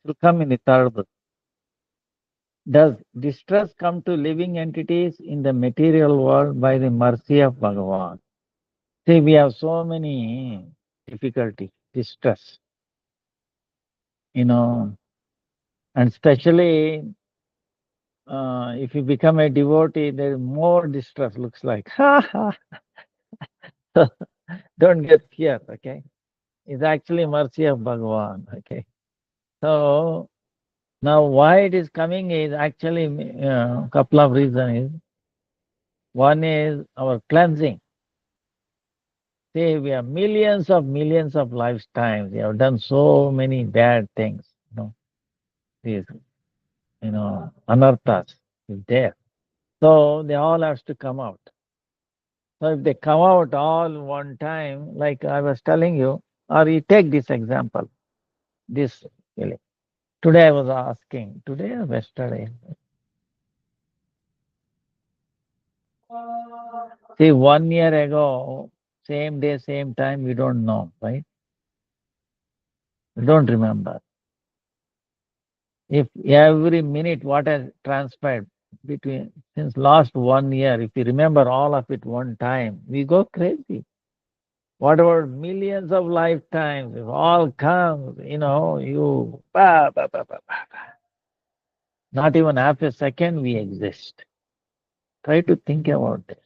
will come in the third book. Does distress come to living entities in the material world by the mercy of Bhagavan? See, we have so many difficulty, distress, you know, and especially if you become a devotee, there is more distress, looks like. Don't get fear, okay? It's actually mercy of Bhagavan, okay? So, now why it is coming is actually a couple of reasons. One is our cleansing. See, we have millions of lifetimes. We have done so many bad things. These, anarthas is there. So they all has to come out. So if they come out all one time, like I was telling you, or you take this example, this feeling. Today I was asking, today or yesterday? See, 1 year ago, same day, same time, we don't know, right? We don't remember. If every minute what has transpired between since last 1 year, if we remember all of it one time, we go crazy. What about millions of lifetimes? If all comes, you not even half a second we exist. Try to think about this.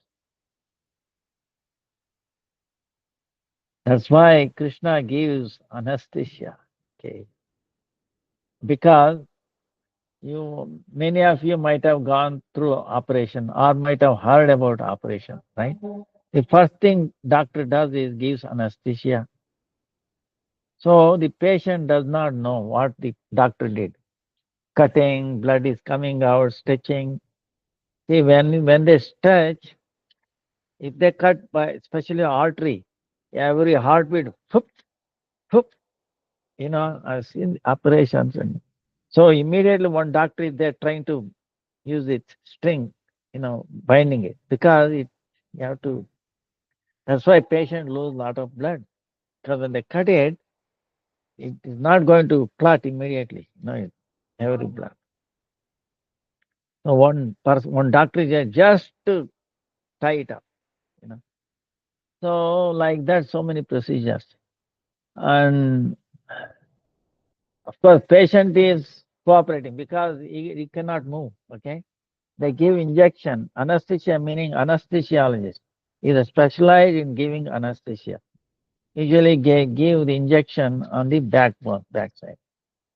That's why Krishna gives anesthesia. Okay. Because many of you might have gone through operation or might have heard about operation, right? The first thing doctor does is gives anesthesia. So the patient does not know what the doctor did. Cutting, blood is coming out, stitching. See, when they stitch, if they cut by especially artery, every heartbeat, whoop, whoop, I've seen operations. And so immediately one doctor is there trying to use its string, binding it because you have to. That's why patient lose a lot of blood because when they cut it, it is not going to clot immediately. No, every blood. So one doctor is there just to tie it up. You know. So like that, so many procedures, and of course, patient is cooperating because he cannot move. Okay, they give injection anesthesia, meaning anesthesiologist is a specialized in giving anesthesia. Usually give the injection on the backside,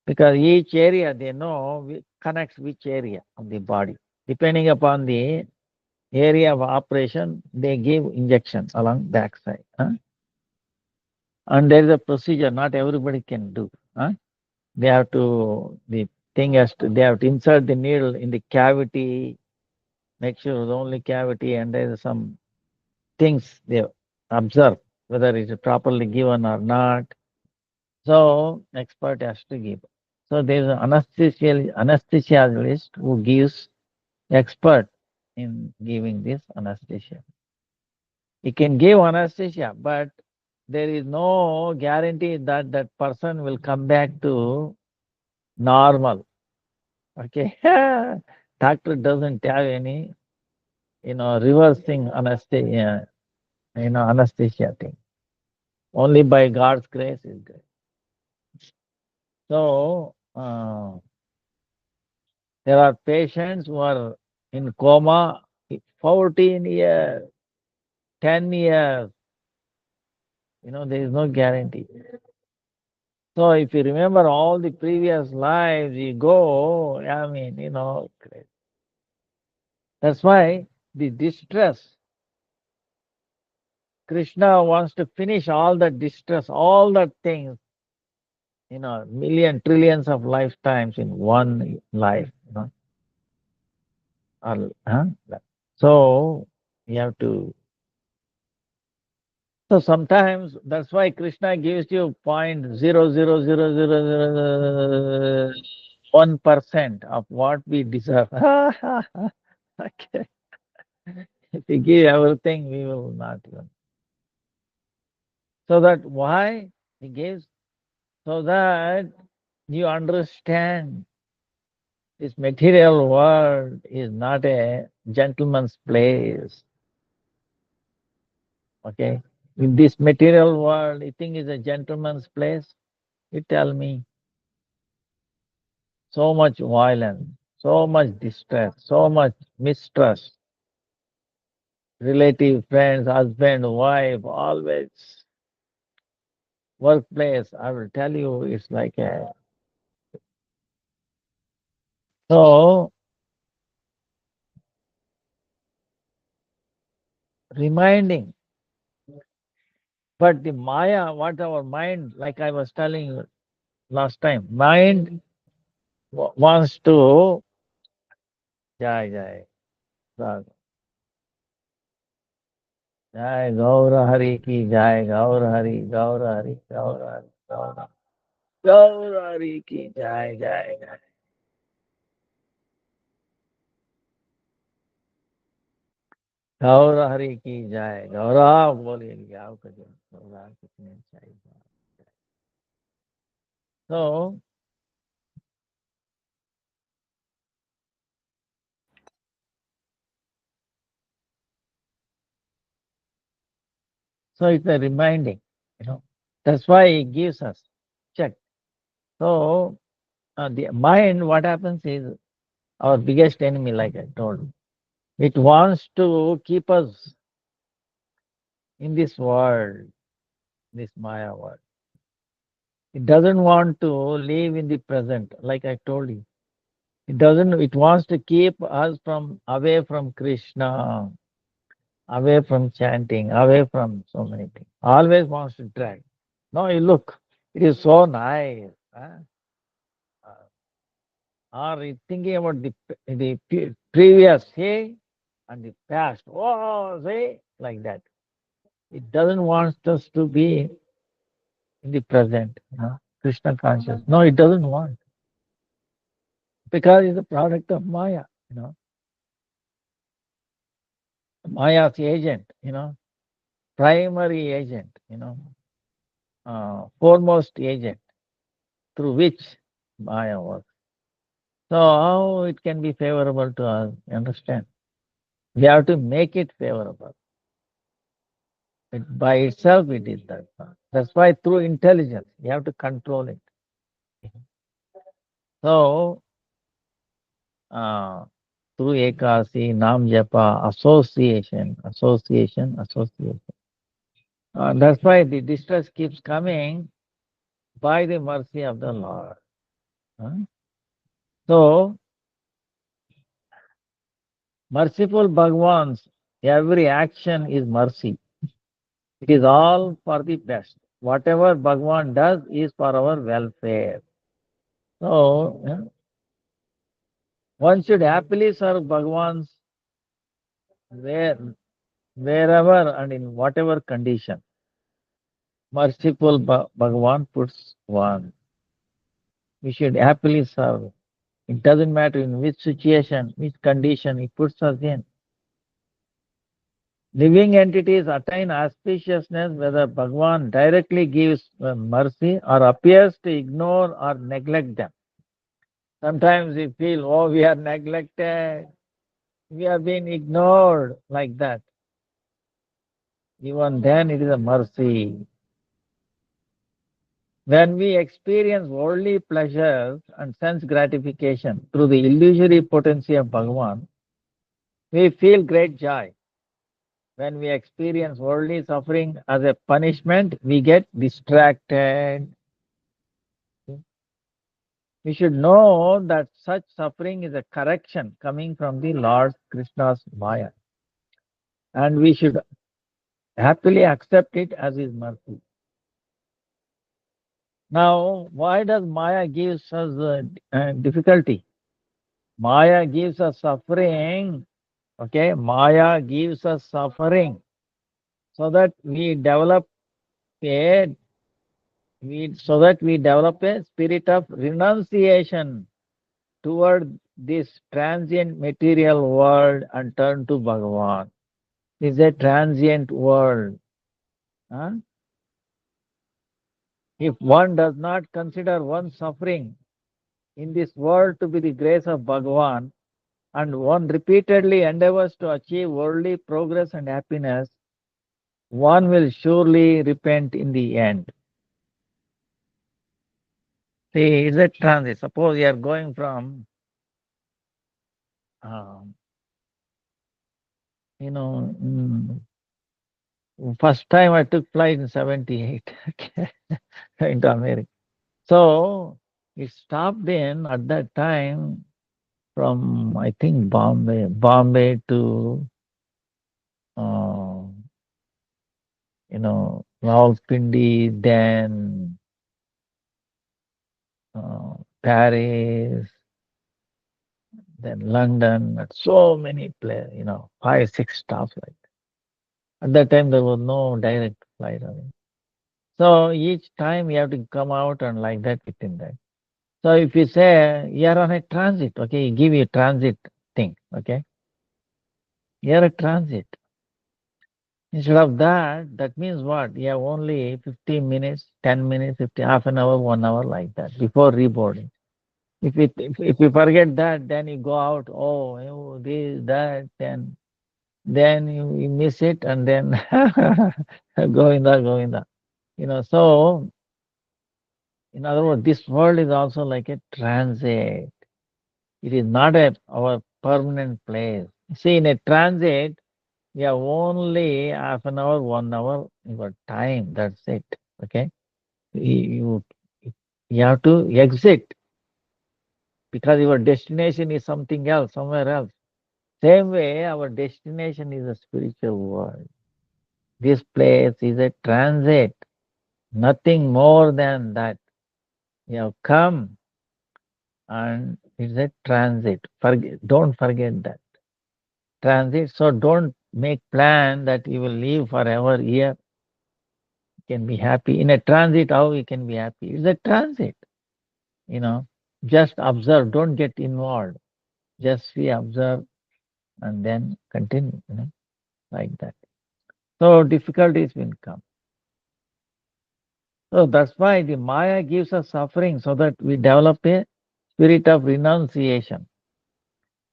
because each area they know connects which area of the body. Depending upon the area of operation, they give injection along backside. Huh? And there is a procedure not everybody can do. Huh? The thing they have to insert the needle in the cavity, make sure the only cavity, and there is some things they observe whether it is properly given or not. So expert has to give. So there is an anesthesiologist who gives expert in giving this anesthesia. He can give anesthesia, but there is no guarantee that that person will come back to normal. Okay, doctor doesn't have any, reversing anesthesia, anesthesia thing. Only by God's grace is good. So there are patients who are in coma 14 years, 10 years. There is no guarantee. So if you remember all the previous lives, you go, great. That's why the distress, Krishna wants to finish all the distress, all the things, million, trillions of lifetimes in one life. Huh? So you have to. So sometimes that's why Krishna gives you 0.00001% of what we deserve. Okay. If we give everything, we will not even. So that why he gives, so that You understand this material world is not a gentleman's place. Okay? In this material world, you think is a gentleman's place? You tell me. So much violence, so much distress, so much mistrust. Relative, friends, husband, wife, always. Workplace, I will tell you, it's like a. So, reminding. But the Maya, what our mind, like I was telling you last time, mind wants to. Jai, jai, Rag. Jai, Gaura Hari ki jai, Gaura Hari, Gaura Hari, Gaura Hari, Gaura. Gaura Hari ki jai, jai, jai. गौर हरि की जय गौरव बोलिए आप गौरव कितने चाहिए so so it's a reminding, you know, that's why it gives us check. So the mind, what happens is our biggest enemy, like I told. It wants to keep us in this world, this Maya world. It doesn't want to live in the present, like I told you. It doesn't. It wants to keep us from away from Krishna, away from chanting, away from so many things. Always wants to drag. No, you look, it is so nice. Huh? Or thinking about the previous, say, and the past. Oh, say, like that. It doesn't want us to be in the present, you know, Krishna conscious. No, it doesn't want because it's a product of Maya, you know, Maya's agent, you know, primary agent, you know, foremost agent through which Maya works. So how it can be favorable to us? You understand? We have to make it favorable. By itself, it is that. That's why through intelligence, you have to control it. So uh, through Ekasi, Nam Japa, association. That's why the distress keeps coming by the mercy of the Lord. Huh? So merciful Bhagwan's every action is mercy. It is all for the best. Whatever Bhagwan does is for our welfare. So, one should happily serve Bhagwan's where, wherever and in whatever condition. Merciful Bhagwan puts one. We should happily serve. It doesn't matter in which situation, which condition he puts us in. Living entities attain auspiciousness whether Bhagwan directly gives mercy or appears to ignore or neglect them. Sometimes we feel, oh, we are neglected, we are being ignored like that. Even then, it is a mercy. When we experience worldly pleasures and sense gratification through the illusory potency of Bhagavan, we feel great joy. When we experience worldly suffering as a punishment, we get distracted. We should know that such suffering is a correction coming from the Lord Krishna's Maya. And we should happily accept it as his mercy. Now, why does Maya gives us difficulty? Maya gives us suffering. Okay, Maya gives us suffering so that we develop a so that we develop a spirit of renunciation toward this transient material world and turn to Bhagavan. It's a transient world. Huh? If one does not consider one's suffering in this world to be the grace of Bhagavan, and one repeatedly endeavors to achieve worldly progress and happiness, one will surely repent in the end. See, is it transit? Suppose you are going from, um, you know, first time I took flight in 78, okay, into America. So it stopped in at that time from, I think, Bombay to, uh, Rawalpindi, then Paris, then London, so many places, five, six stops like that. At that time, there was no direct flight. So each time you have to come out and like that within that. So if you say you're on a transit, okay, you give you transit thing, okay, you're a transit. Instead of that, that means what? You have only 15 minutes, 10 minutes, 50, half an hour, 1 hour like that before reboarding. If you forget that, then you go out, oh, this, that, then you miss it, and then Govinda. So in other words, this world is also like a transit. It is not our permanent place. See, in a transit, you have only half an hour, 1 hour, your time. That's it. Okay. You, you have to exit because your destination is something else, somewhere else. Same way, our destination is a spiritual world. This place is a transit, nothing more than that. You have come and it's a transit. Don't forget that. Transit. So don't make plan that you will live forever here. You can be happy. In a transit, how you can be happy? It's a transit. You know, just observe, don't get involved. Just see, observe, and then continue, like that. So difficulties will come. So that's why the Maya gives us suffering so that we develop a spirit of renunciation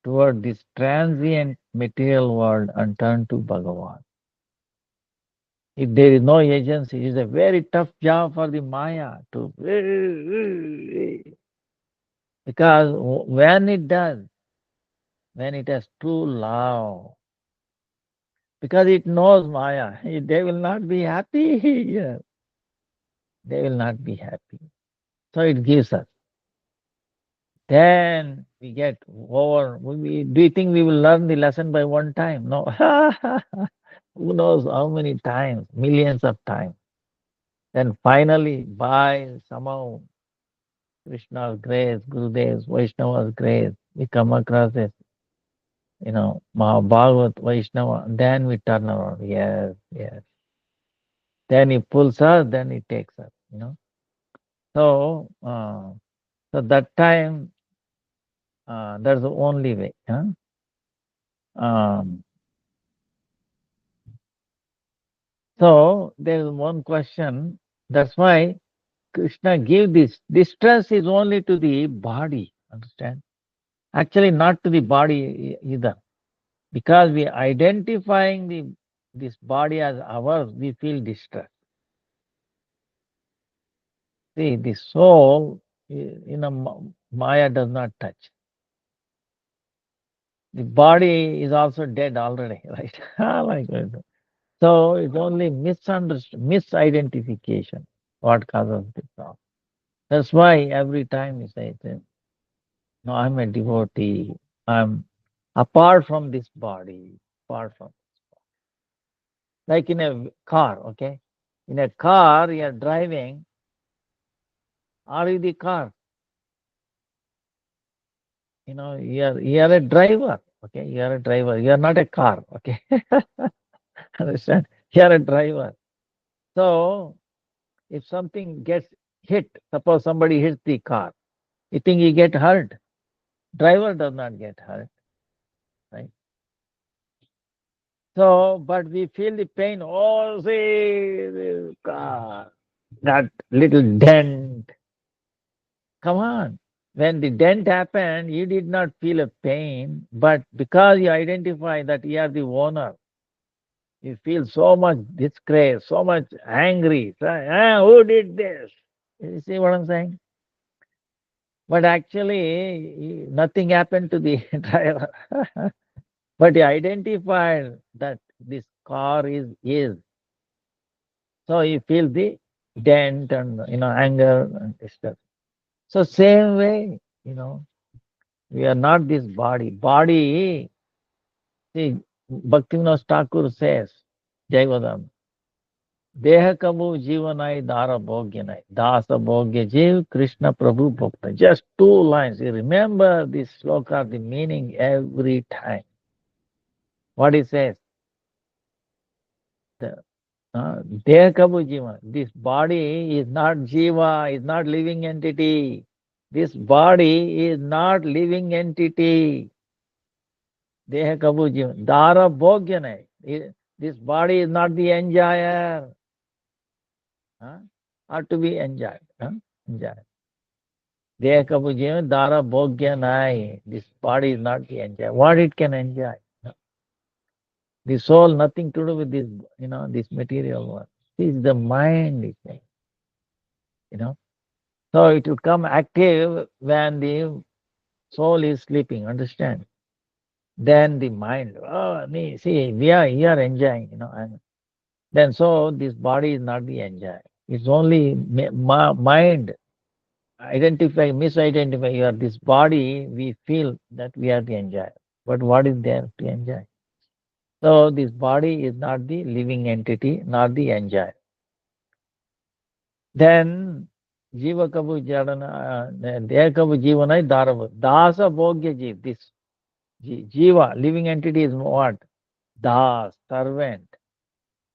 toward this transient material world and turn to Bhagavan. If there is no agency, it's a very tough job for the Maya to. Because when it does, when it has true love, because it knows Maya, they will not be happy. Yeah, they will not be happy. So it gives us. Then we get over. Do you think we will learn the lesson by one time? No. Who knows how many times, millions of times. Then finally, by somehow Krishna's grace, Gurudev's, Vaishnava's grace, we come across this, Mahabhagavat, Vaishnava, then we turn around. Yes, yes. Then he pulls us, then he takes us. So that time, that's the only way. Huh? Um, so there is one question. That's why Krishna gave this. Distress is only to the body. Understand? Actually, not to the body either. Because we identifying this body as ours, we feel distress. See, the soul, Maya does not touch. The body is also dead already, right? Like that. So it's only misidentification what causes the problem. That's why every time you say, no, I'm a devotee. I'm apart from this body, apart from like in a car, okay? In a car, you're driving. Are you the car? You're a driver. Okay, you're a driver. You're not a car. Okay, understand? You're a driver. So if something gets hit, suppose somebody hits the car, you think he get hurt? Driver does not get hurt, right? So, but we feel the pain. Oh, see, the car. that little dent. Come on. When the dent happened, you did not feel a pain, but because you identify that you are the owner, you feel so much disgrace, so much angry. "Ah, who did this?" You see what I'm saying? But actually, nothing happened to the driver. But he identified that this car is his. So you feel the dent and anger and distress. So same way, we are not this body. Body, see, Bhaktivinoda Thakur says, Jaivadam, Deha kabu jivanai dara bhognanai, dasa bhogya jiv Krishna Prabhu bhakta. Just two lines. You remember this sloka, the meaning every time. What he says, the, Deha kabu jiva. This body is not jiva, is not living entity. This body is not living entity. Deha kabu jiva. Dara bhogya nahi. This body is not the enjoyer. Huh? Or to be enjoyed. Enjoyed. Deha kabu jiva. Dara bhogya nahi. This body is not the enjoyer. What it can enjoy? The soul, nothing to do with this, this material world. This is the mind, you know. So it will come active when the soul is sleeping, understand? Then the mind, oh, me, see, we are here enjoying, and then so this body is not the enjoy. It's only mind misidentify you are this body, we feel that we are the enjoyer. But what is there to enjoy? So this body is not the living entity, not the enjoyer. Then Jiva Kabu Jadana, Deha Kabu Jivanai Dharava. Dasa Bhogya Jiv. This Jiva, living entity is what? Das, servant,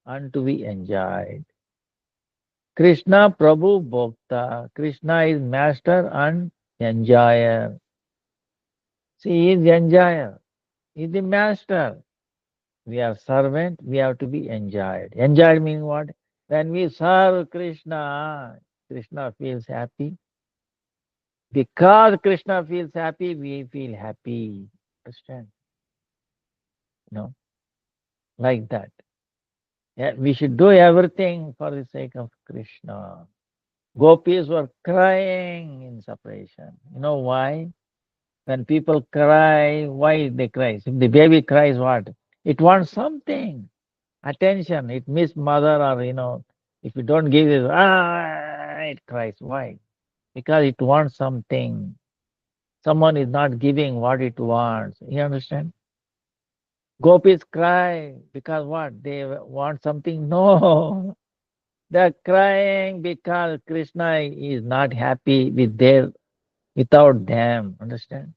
and to be enjoyed. Krishna Prabhu Bhokta. Krishna is master and enjoyer. See, he is enjoyer. He is the master. We are servant, we have to be enjoyed. Enjoyed means what? When we serve Krishna, Krishna feels happy. Because Krishna feels happy, we feel happy. Understand? No, like that. Yeah, we should do everything for the sake of Krishna. Gopis were crying in separation. You know why? When people cry, why they cry? If the baby cries, what? It wants something, attention. It miss mother, or if you don't give it, it cries. Why? Because it wants something. Someone is not giving what it wants. You understand? Gopis cry because what? They want something? No. They're crying because Krishna is not happy without them. Understand?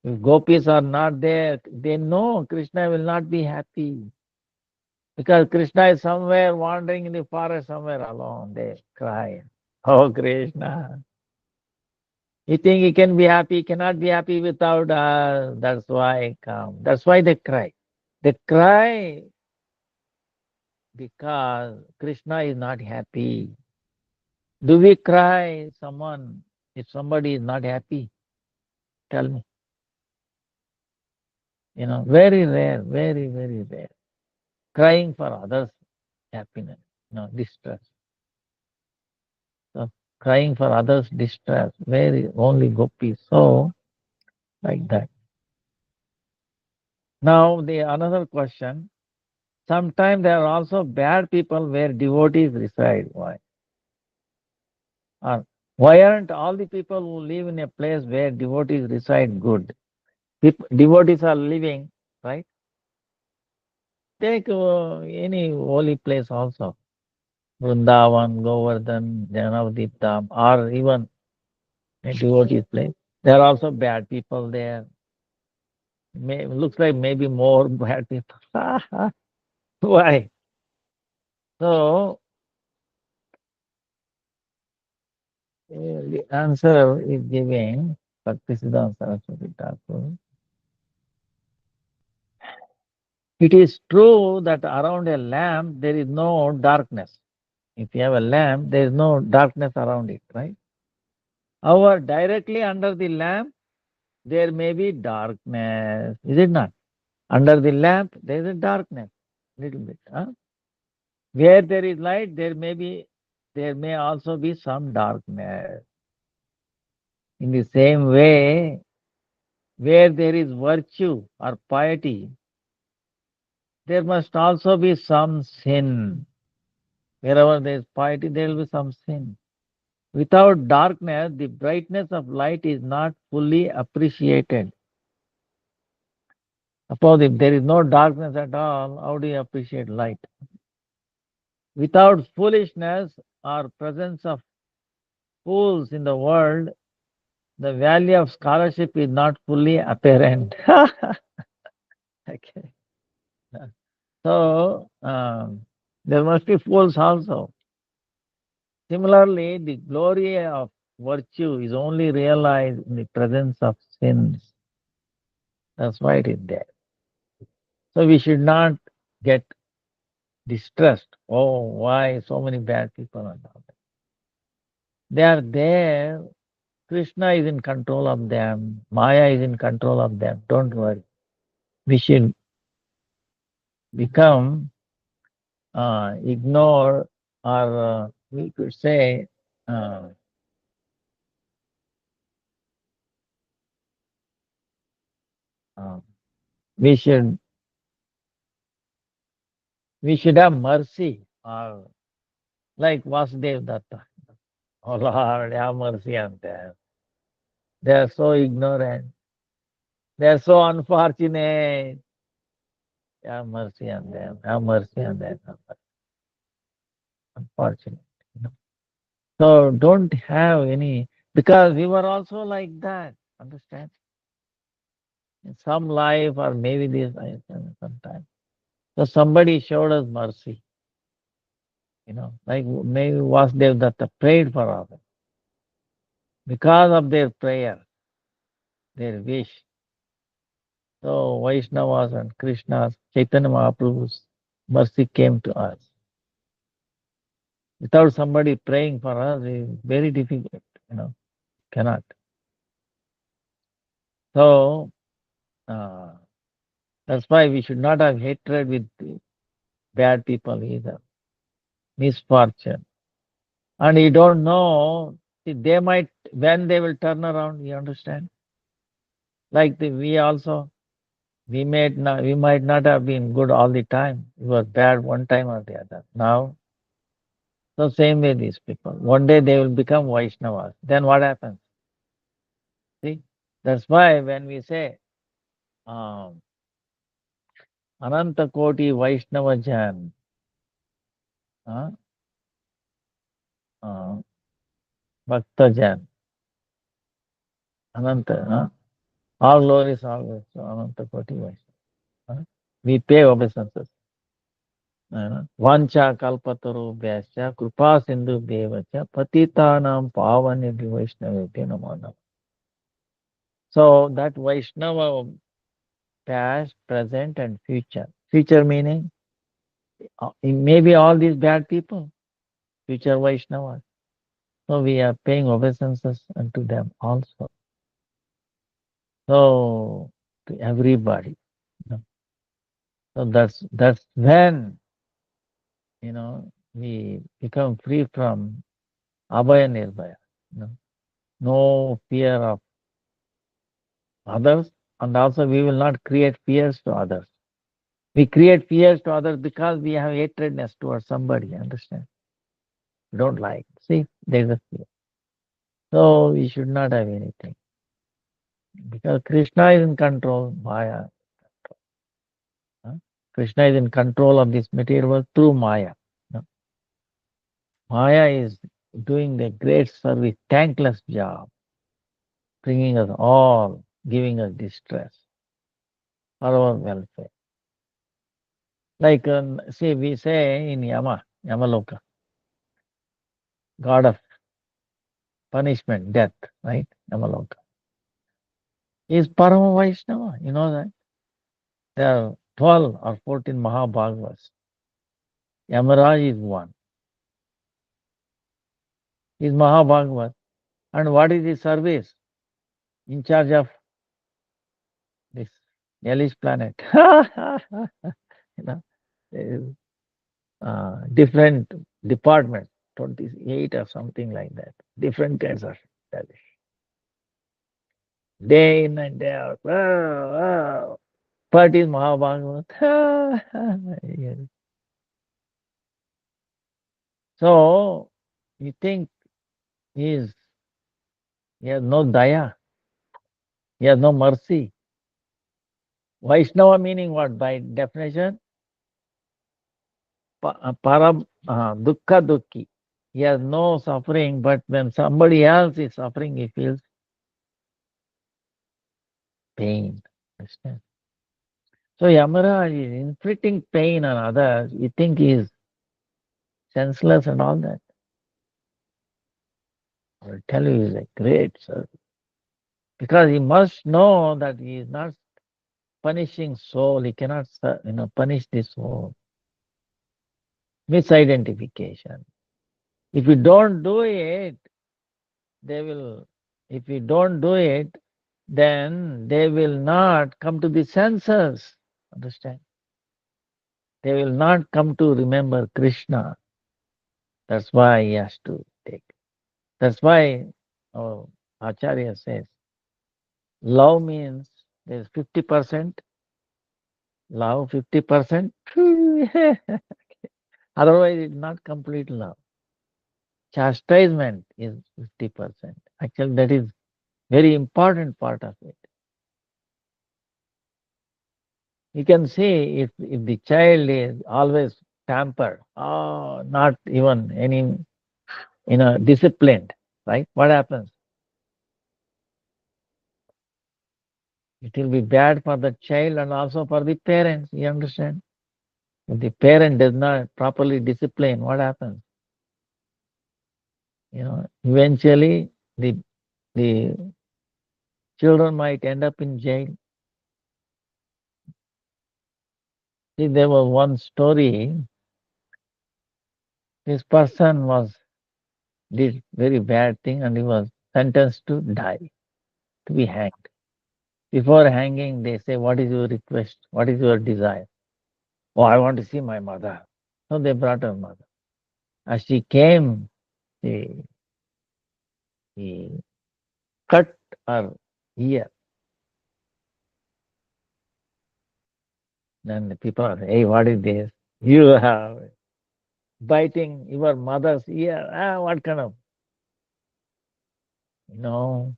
If gopis are not there, they know Krishna will not be happy. Because Krishna is somewhere wandering in the forest, somewhere alone. They cry. Oh Krishna. You think he can be happy, cannot be happy without us. That's why I come. That's why they cry. They cry because Krishna is not happy. Do we cry someone if somebody is not happy? Tell me. Very rare, very, very rare. Crying for others' happiness, distress. So crying for others' distress, very only gopis. So like that. Now the another question. Sometimes there are also bad people where devotees reside. Why? Or why aren't all the people who live in a place where devotees reside good? Devotees are living, right? Take any holy place also. Vrindavan, Govardhan, Janavadip Dham, or even a devotee's place. There are also bad people there. Looks like maybe more bad people. Why? So the answer is giving Bhaktisiddhanta Saraswati Thakur. It is true that around a lamp there is no darkness. If you have a lamp, there is no darkness around it, right? However, directly under the lamp, there may be darkness. Is it not? Under the lamp, there is a darkness, little bit. Huh? Where there is light, there may also be some darkness. In the same way, where there is virtue or piety, there must also be some sin. Wherever there is piety, there will be some sin. Without darkness, the brightness of light is not fully appreciated. Suppose if there is no darkness at all, how do you appreciate light? Without foolishness or presence of fools in the world, the value of scholarship is not fully apparent. Okay. So, there must be fools also. Similarly, the glory of virtue is only realized in the presence of sins. That's why it is there. So we should not get distressed. Oh, why so many bad people are out there? They are there. Krishna is in control of them. Maya is in control of them. Don't worry. We should become ignore, or we could say uh, uh, we should we should have mercy, or like Vasudev Datta. Oh Lord, have mercy on them. They are so ignorant. They are so unfortunate. Have mercy on them. Have mercy on them. Unfortunate. You know. So don't have any, because we were also like that. Understand? In some life, or maybe this life, sometime. So somebody showed us mercy. Like maybe Vasudev Datta prayed for others. Because of their prayer, their wish. So Vaishnavas and Krishna's, Chaitanya Mahaprabhu's mercy came to us. Without somebody praying for us, it's very difficult, cannot. So uh, that's why we should not have hatred with the bad people either. Misfortune. And you don't know, see, they might, when they will turn around, you understand? Like we also, we might not have been good all the time. We were bad one time or the other. Now, so same way these people. One day they will become Vaishnavas. Then what happens? See, that's why when we say um, Ananta Koti Vaishnava Jan, uh, uh, Bhakta Jan, Ananta, all glories always to Ananta Koti Vaishnava. We pay obeisances. Vancha kalpataru vyasya kripa sindhu devacha patitanam pavanebhi Vaishnavebhyo namo namaha. So that Vaishnava, past, present, and future. Future meaning maybe all these bad people, future Vaishnavas. So we are paying obeisances unto them also. So to everybody. you know. So that's when we become free from abhaya nirbhaya. No fear of others, and also we will not create fears to others. We create fears to others because we have hatredness towards somebody. Understand? We don't like. See, there's a fear. So we should not have anything because Krishna is in control. Maya. huh? Krishna is in control of this material world through Maya. Maya is doing the great service, thankless job, bringing us all, giving us distress for our welfare. Like, see, we say in Yamaloka, God of punishment, death, right? Yamaloka. Is Parama Vaishnava, you know that? There are 12 or 14 Mahabhagavas. Yamaraj is one. is Mahabhagavat. And what is his service? In charge of this hellish planet. you know, there is, different departments, 28 or something like that. Different kinds of hellish. Day in and day out. Wow, wow. What is Mahabhagavat? Yes. So, you think he is, he has no daya, he has no mercy. Vaishnava meaning what? By definition, param dukkha dukki. He has no suffering, but when somebody else is suffering, he feels pain. Understand? So Yamaraj is inflicting pain on others. You think he is senseless and all that. I will tell you, he is a great sir. Because he must know that he is not punishing soul. He cannot, punish the soul. Misidentification. If you don't do it, they will. If you don't do it, then they will not come to the senses. Understand? They will not come to remember Krishna. That's why he has to take. That's why our Acharya says love means there's 50% love, 50%. Otherwise, it's not complete love. Chastisement is 50%. Actually, that is very important part of it. You can see if the child is always pampered, not even any, disciplined, right? What happens? It will be bad for the child and also for the parents. You understand? If the parent does not properly discipline, what happens? Eventually the children might end up in jail. See, there was one story. This person did very bad thing and he was sentenced to die, to be hanged. Before hanging, they say, "What is your request? What is your desire?" "Oh, I want to see my mother." So they brought her mother. As she came, he cut her ear. Then the people are, "Hey, what is this? You have biting your mother's ear. What kind of, you know,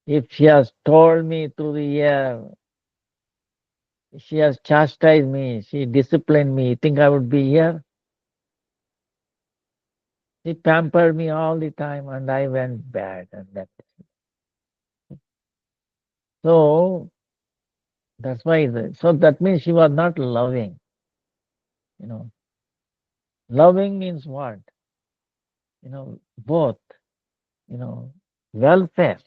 if she has told me through the ear, she has chastised me, she disciplined me, you think I would be here? She pampered me all the time and I went bad and that. So that's why, so that means she was not loving, you know. Loving means what? Both, you know, welfare,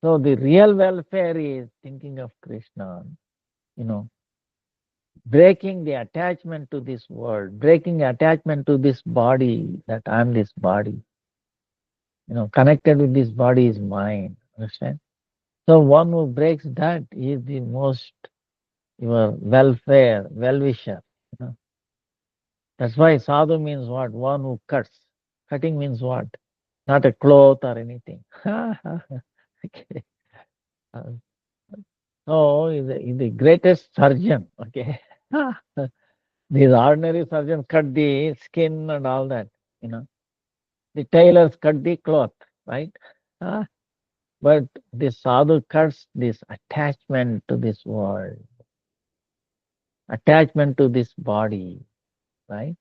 So the real welfare is thinking of Krishna, you know, breaking the attachment to this world, breaking attachment to this body, that I'm this body, connected with this body is mine. Understand? So one who breaks that is the most your welfare, well-wisher. You know? That's why sadhu means what? One who cuts. Cutting means what? Not a cloth or anything. Okay. Uh, So is the greatest surgeon. Okay. These ordinary surgeons cut the skin and all that. You know, the tailors cut the cloth, right? Ah, but the sadhu cuts this attachment to this world, attachment to this body, right?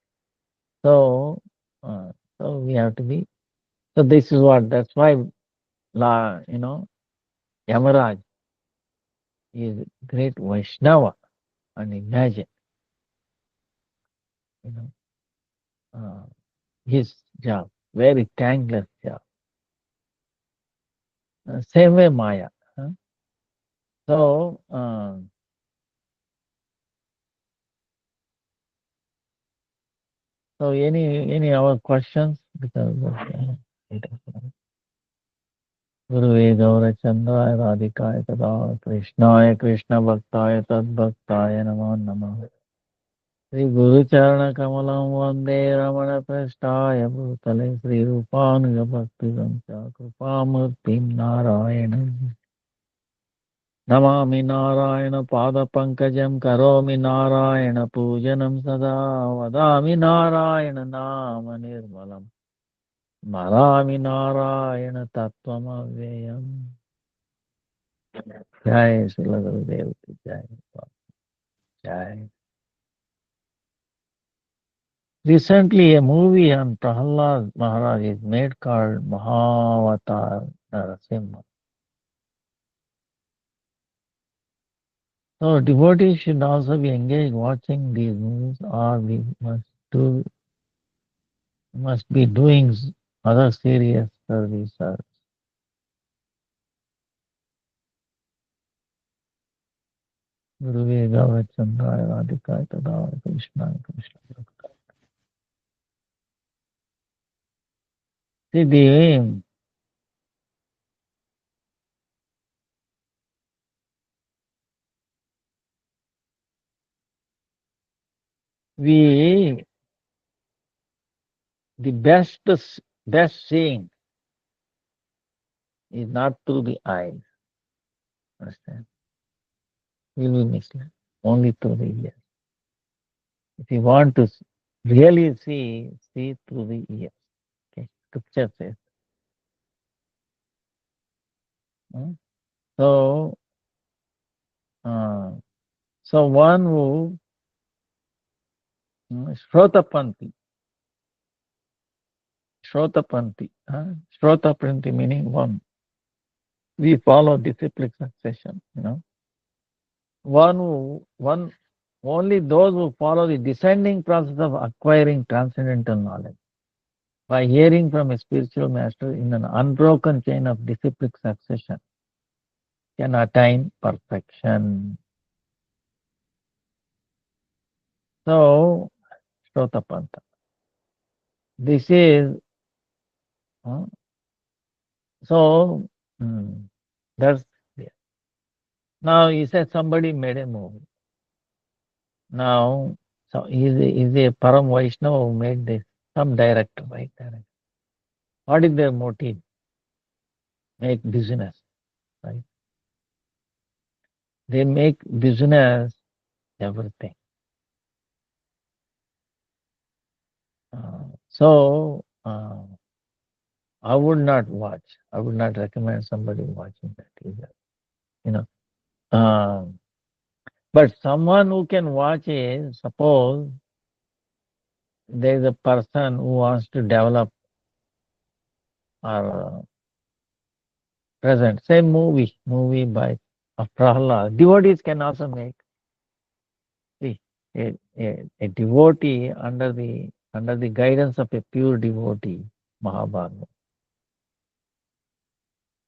So, so we have to be. So this is what. That's why, Yamaraj is great Vaishnava, and imagine, you know, uh, his job, very thankless job. Same way Maya. Huh? So, uh, So any other questions? Because Gurave Gaurachandraya Radhikaya Tada Krishnaya Krishna Bhaktaya Tad Bhaktaya Namo Namah Sri Guru Charana Kamalam Vande Ramana Prasthaya Bhutale Sri Rupanuga Bhakti Samcha Krupamurtim Narayana Namami Narayana Pada Pankajam Karomi Narayana Pujanam Sada Vadami Narayana Nama Nirmalam Marami Narayana Tattvam Avyayam Jai Srila Gurudev Ki Jai. Jai. Recently, a movie on Prahlad Maharaj is made called Mahavatar Narasimha. So devotees should also be engaged watching these movies, or we do must be doing other serious service. Guruve Gavachandraya Radhikaya Tadava Krishna Krishna. See, we the best seeing is not through the eyes. Understand? Will be misled only through the ears. If you want to really see through the ears. Okay, scripture says. Hmm? So, uh, so one who Shrotapanti, Shrotapanti meaning one. We follow disciplic succession. One only those who follow the descending process of acquiring transcendental knowledge by hearing from a spiritual master in an unbroken chain of disciplic succession can attain perfection. So, Shrotapanta. This is uh, so. That's there. Now he said somebody made a movie. Now, so is a Param Vaishnava who made this. Some director, right? Director. What is their motive? Make business, right? They make business everything. So I would not watch. I would not recommend somebody watching that either. You know. Um, but someone who can watch is, suppose there is a person who wants to develop or present, say movie by of Prahlad. Devotees can also make. See, a devotee under the guidance of a pure devotee, Mahabharata.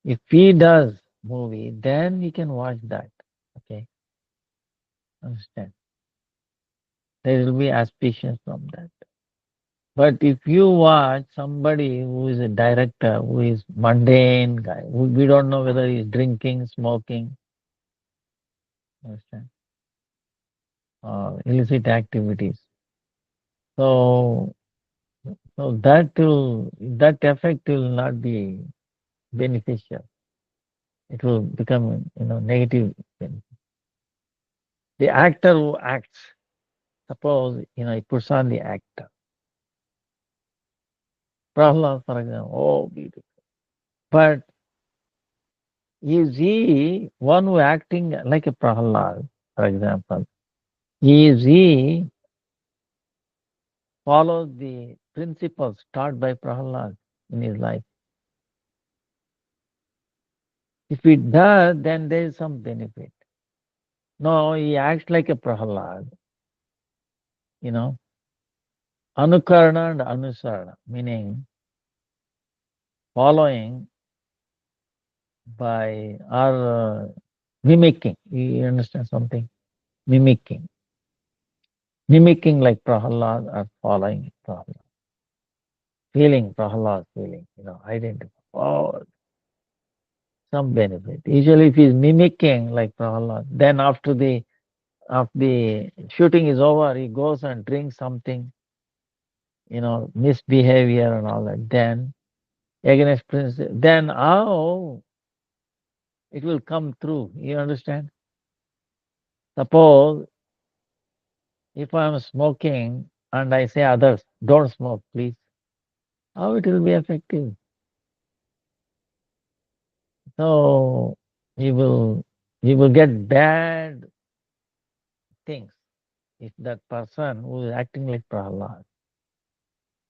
If he does movie, then we can watch that. Okay, understand? There will be auspicious from that. But if you watch somebody who is a director, who is mundane guy, we don't know whether he's drinking, smoking, understand, illicit activities. So, that effect will not be beneficial. It will become negative. The actor who acts, suppose he puts on the actor. Prahlad, for example, oh beautiful. But is he one who acting like a Prahlad, for example? Is he follows the principles taught by Prahlad in his life? If he does, then there is some benefit. No, he acts like a Prahlad, you know. Anukarana and Anusarana, meaning following by or mimicking. You understand something? Mimicking. mimicking like Prahalad or following Prahalad, feeling Prahalad feeling, identify. Oh, some benefit. Usually, if he's mimicking like Prahalad, then after the shooting is over, he goes and drinks something, misbehavior and all that. Then against principle, then how it will come through. You understand? Suppose if I'm smoking and I say others, don't smoke, please. How it will be effective? So you will you will get bad things if that person who is acting like Prahlad,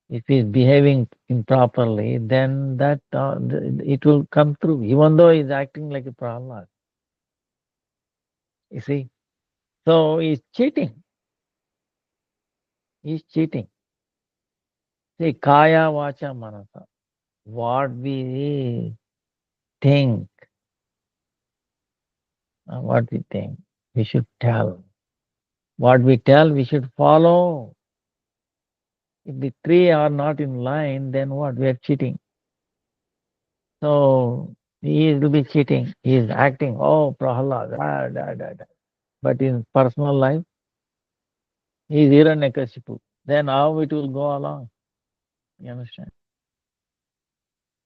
if he is behaving improperly, then it will come through, even though he is acting like a Prahlad. You see, so he's cheating. He's cheating. See, kaya vacha manasa. What we think, we should tell. What we tell, we should follow. If the three are not in line, then what? We are cheating. So he will be cheating. He is acting, oh, Prahalad, but in personal life, he is Hiranyakashipu. Then how it will go along? You understand?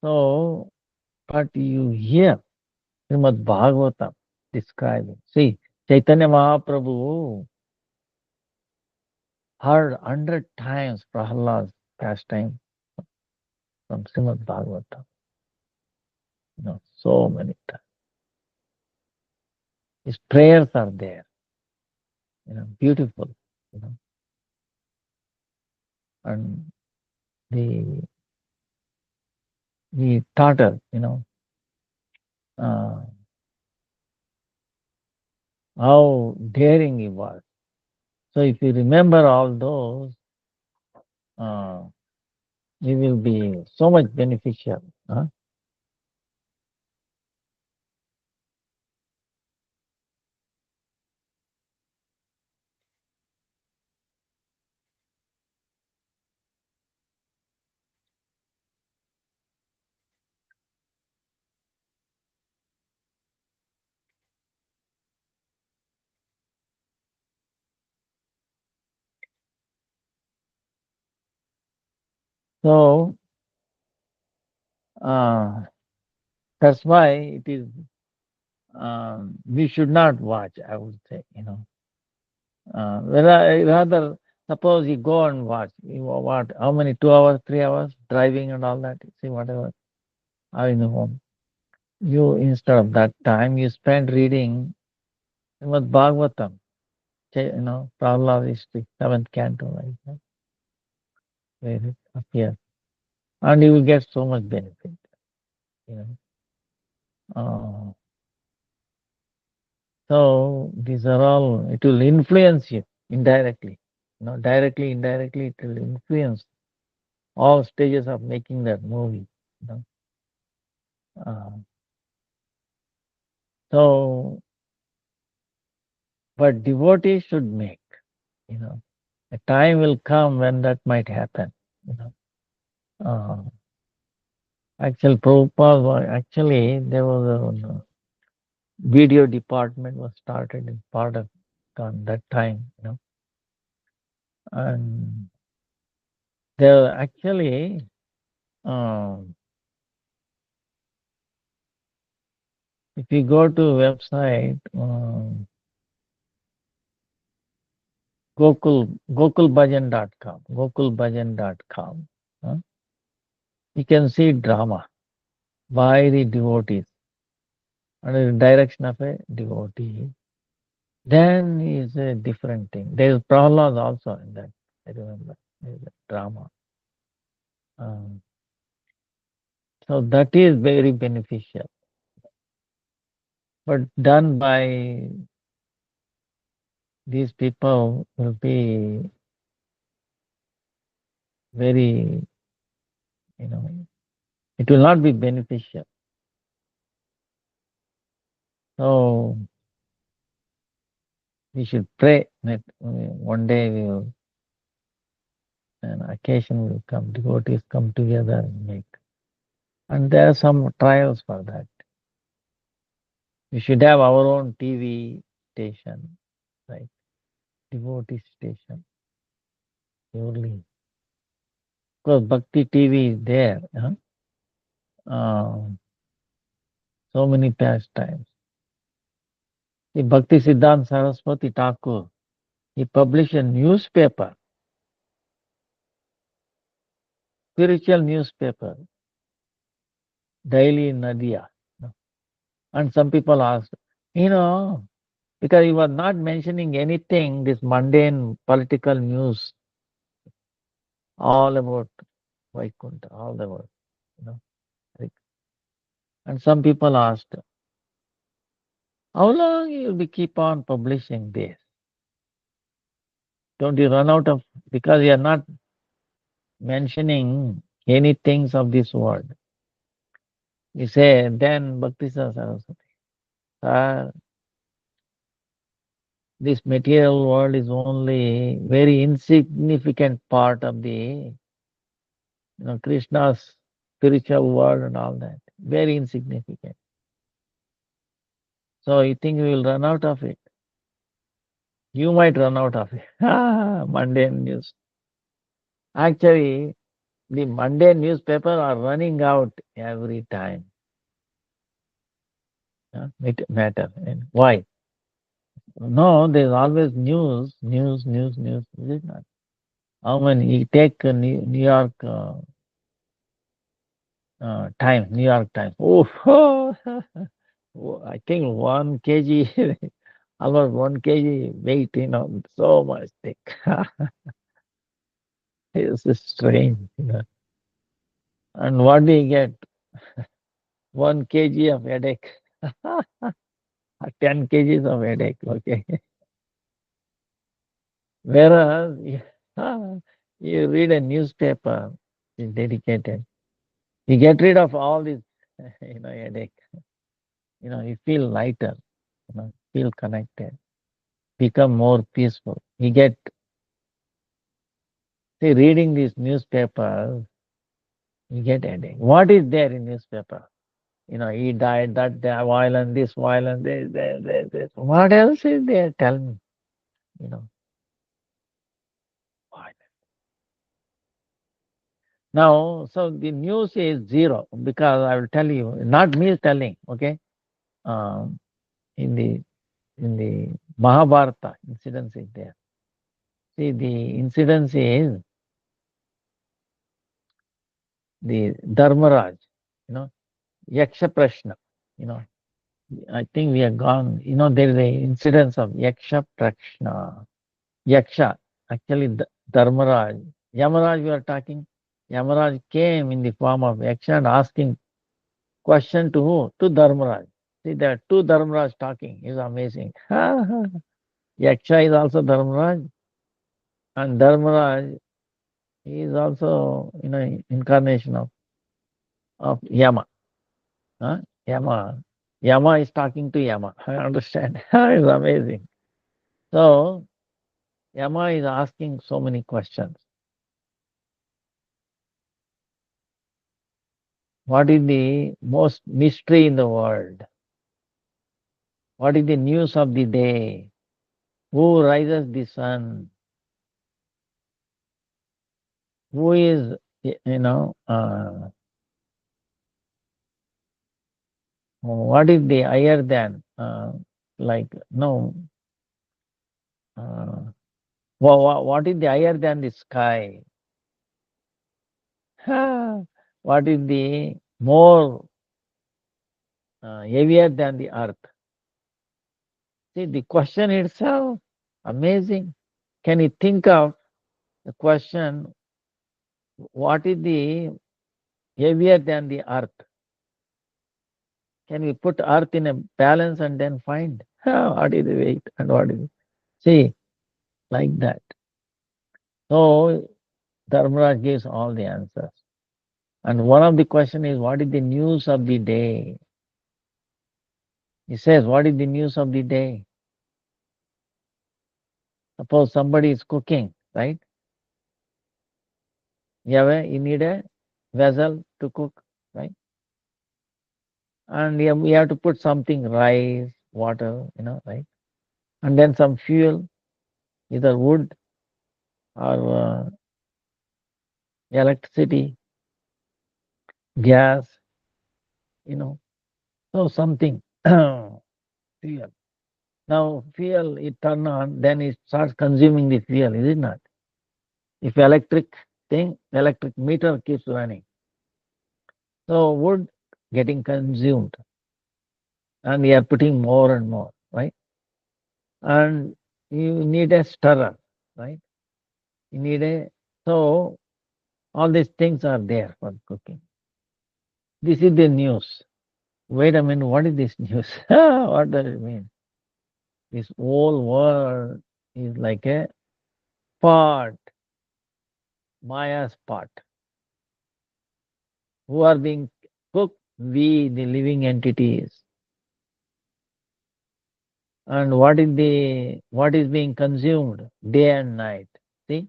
So, but you hear Srimad Bhagavatam describing. See, Chaitanya Mahaprabhu heard 100 times Prahlad's pastime from Srimad Bhagavatam. So many times. His prayers are there, beautiful, you know, and the he taught us, uh, how daring he was. So if you remember all those, uh, it will be so much beneficial. Huh? So uh, that's why it is. We should not watch. I would say, rather suppose you go and watch. You what? How many? 2 hours, 3 hours driving and all that. See whatever. Are in the home. You instead of that time you spend reading Srimad Bhagavatam. Prahlad history, seventh canto, like that, where it appears, and you will get so much benefit. You know. So these are all. It will influence you indirectly. Directly, indirectly, it will influence all stages of making that movie. You know. Uh, so, but devotees should make. You know, a time will come when that might happen. You know. Actually, there was a video department was started in part of that time, and there actually, um, if you go to website, gokulbhajan.com, you can see drama by the devotees under the direction of a devotee. Then is a different thing. There is Prahlad also in that. I remember there is a drama. Um, so that is very beneficial, but done by these people will be very, you know, it will not be beneficial. So we should pray. one day we will, an occasion will come, devotees come together and make. And there are some trials for that. We should have our own TV station, right? Devotee station, purely. Because Bhakti TV is there. Huh? So many pastimes. The Bhakti Siddhanta Saraswati Thakur, he published a newspaper, spiritual newspaper, daily in Nadia. And some people asked, you know, because he was not mentioning anything, this mundane political news, all about Vaikuntha, all about, you know. like- And some people asked, how long you will be keep on publishing this? Don't you run out of, because you are not mentioning any things of this world. You say, then Bhakti Saraswati, sir, this material world is only very insignificant part of the Krishna's spiritual world and all that. Very insignificant. So you think we will run out of it? You might run out of it. Mundane news. Actually, the mundane newspaper are running out every time. It matter. And why? No, there's always news. Is it not? How many? You take New York Times, New York Times. Oh, I think 1 kg, almost 1 kg weight, so much thick. It's just strange. And what do you get? 1 kg of headache. 10 kgs of headache, okay. Whereas you read a newspaper, is dedicated. You get rid of all this, headache. You feel lighter, feel connected, become more peaceful. You get, see, reading these newspapers, you get headache. What is there in newspaper? He died, that violence, this violence, this. What else is there? Tell me. You know, violence. Now, so the news is zero because I will tell you, not me telling, okay? Um, in the Mahabharata, incidents is there. See, the incidents is the Dharmaraj, you know, Yaksha Prashna, you know. I think we are gone. There is a incidence of Yaksha Prashna. Yaksha, actually, Dharmaraj. Yamaraj, we are talking. Yamaraj came in the form of Yaksha and asking question to who? To Dharmaraj. See, there are two Dharmaraj talking. Is amazing. Yaksha is also Dharmaraj, and Dharmaraj is also, incarnation of Yama. Huh? Yama. Yama is talking to Yama. I understand. It's amazing. So, Yama is asking so many questions. What is the most mystery in the world? What is the news of the day? Who rises the sun? Who is, what is the higher than? Like, no, uh, what is the higher than the sky? What is the more heavier than the earth? See, the question itself, amazing. Can you think of the question, what is the heavier than the earth? Can we put earth in a balance and then find what is the weight and what is, see, like that. So, Dharmaraj gives all the answers. And one of the question is, what is the news of the day? He says, what is the news of the day? Suppose somebody is cooking, right? You need a vessel to cook, right? And we have to put something, rice, water, right? And then some fuel, either wood or electricity, gas, you know, so something fuel. Now fuel it turn on, then it starts consuming the fuel, is it not? If electric meter keeps running, so wood getting consumed, and we are putting more and more, right? And you need a stirrer, right? You need a so all these things are there for cooking. This is the news. Wait a minute, what is this news? What does it mean? This whole world is like a pot, Maya's pot, who are being cooked, we, the living entities. And what is being consumed day and night? See,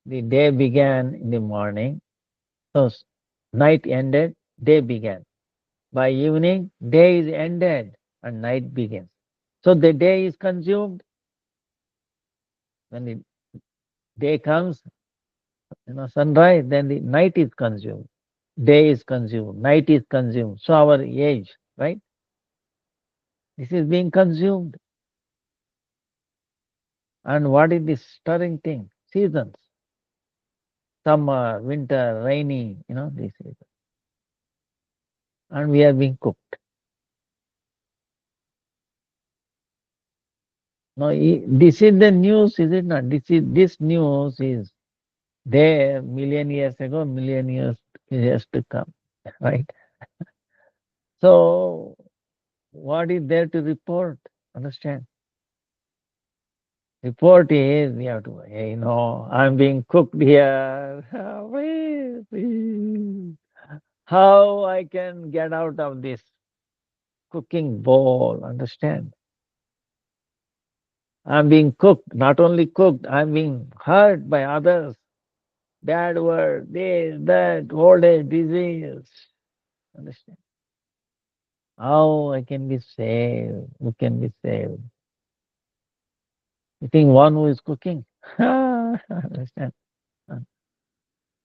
the day began in the morning, so night ended, day began. By evening, day is ended and night begins. So the day is consumed. When the day comes, sunrise, then the night is consumed. Day is consumed, night is consumed. So our age, right? This is being consumed. And what is this stirring thing? Seasons. Summer, winter, rainy, this is. And we are being cooked. Now, this is the news, is it not? This news is there million years ago, million years to come, right? So, what is there to report? Understand? Report is we have to, hey, I'm being cooked here. How I can get out of this cooking bowl? Understand? I'm being cooked, not only cooked, I'm being hurt by others. Bad word, this, that, old age, disease. Understand? How I can be saved? Who can be saved? You think one who is cooking? Understand?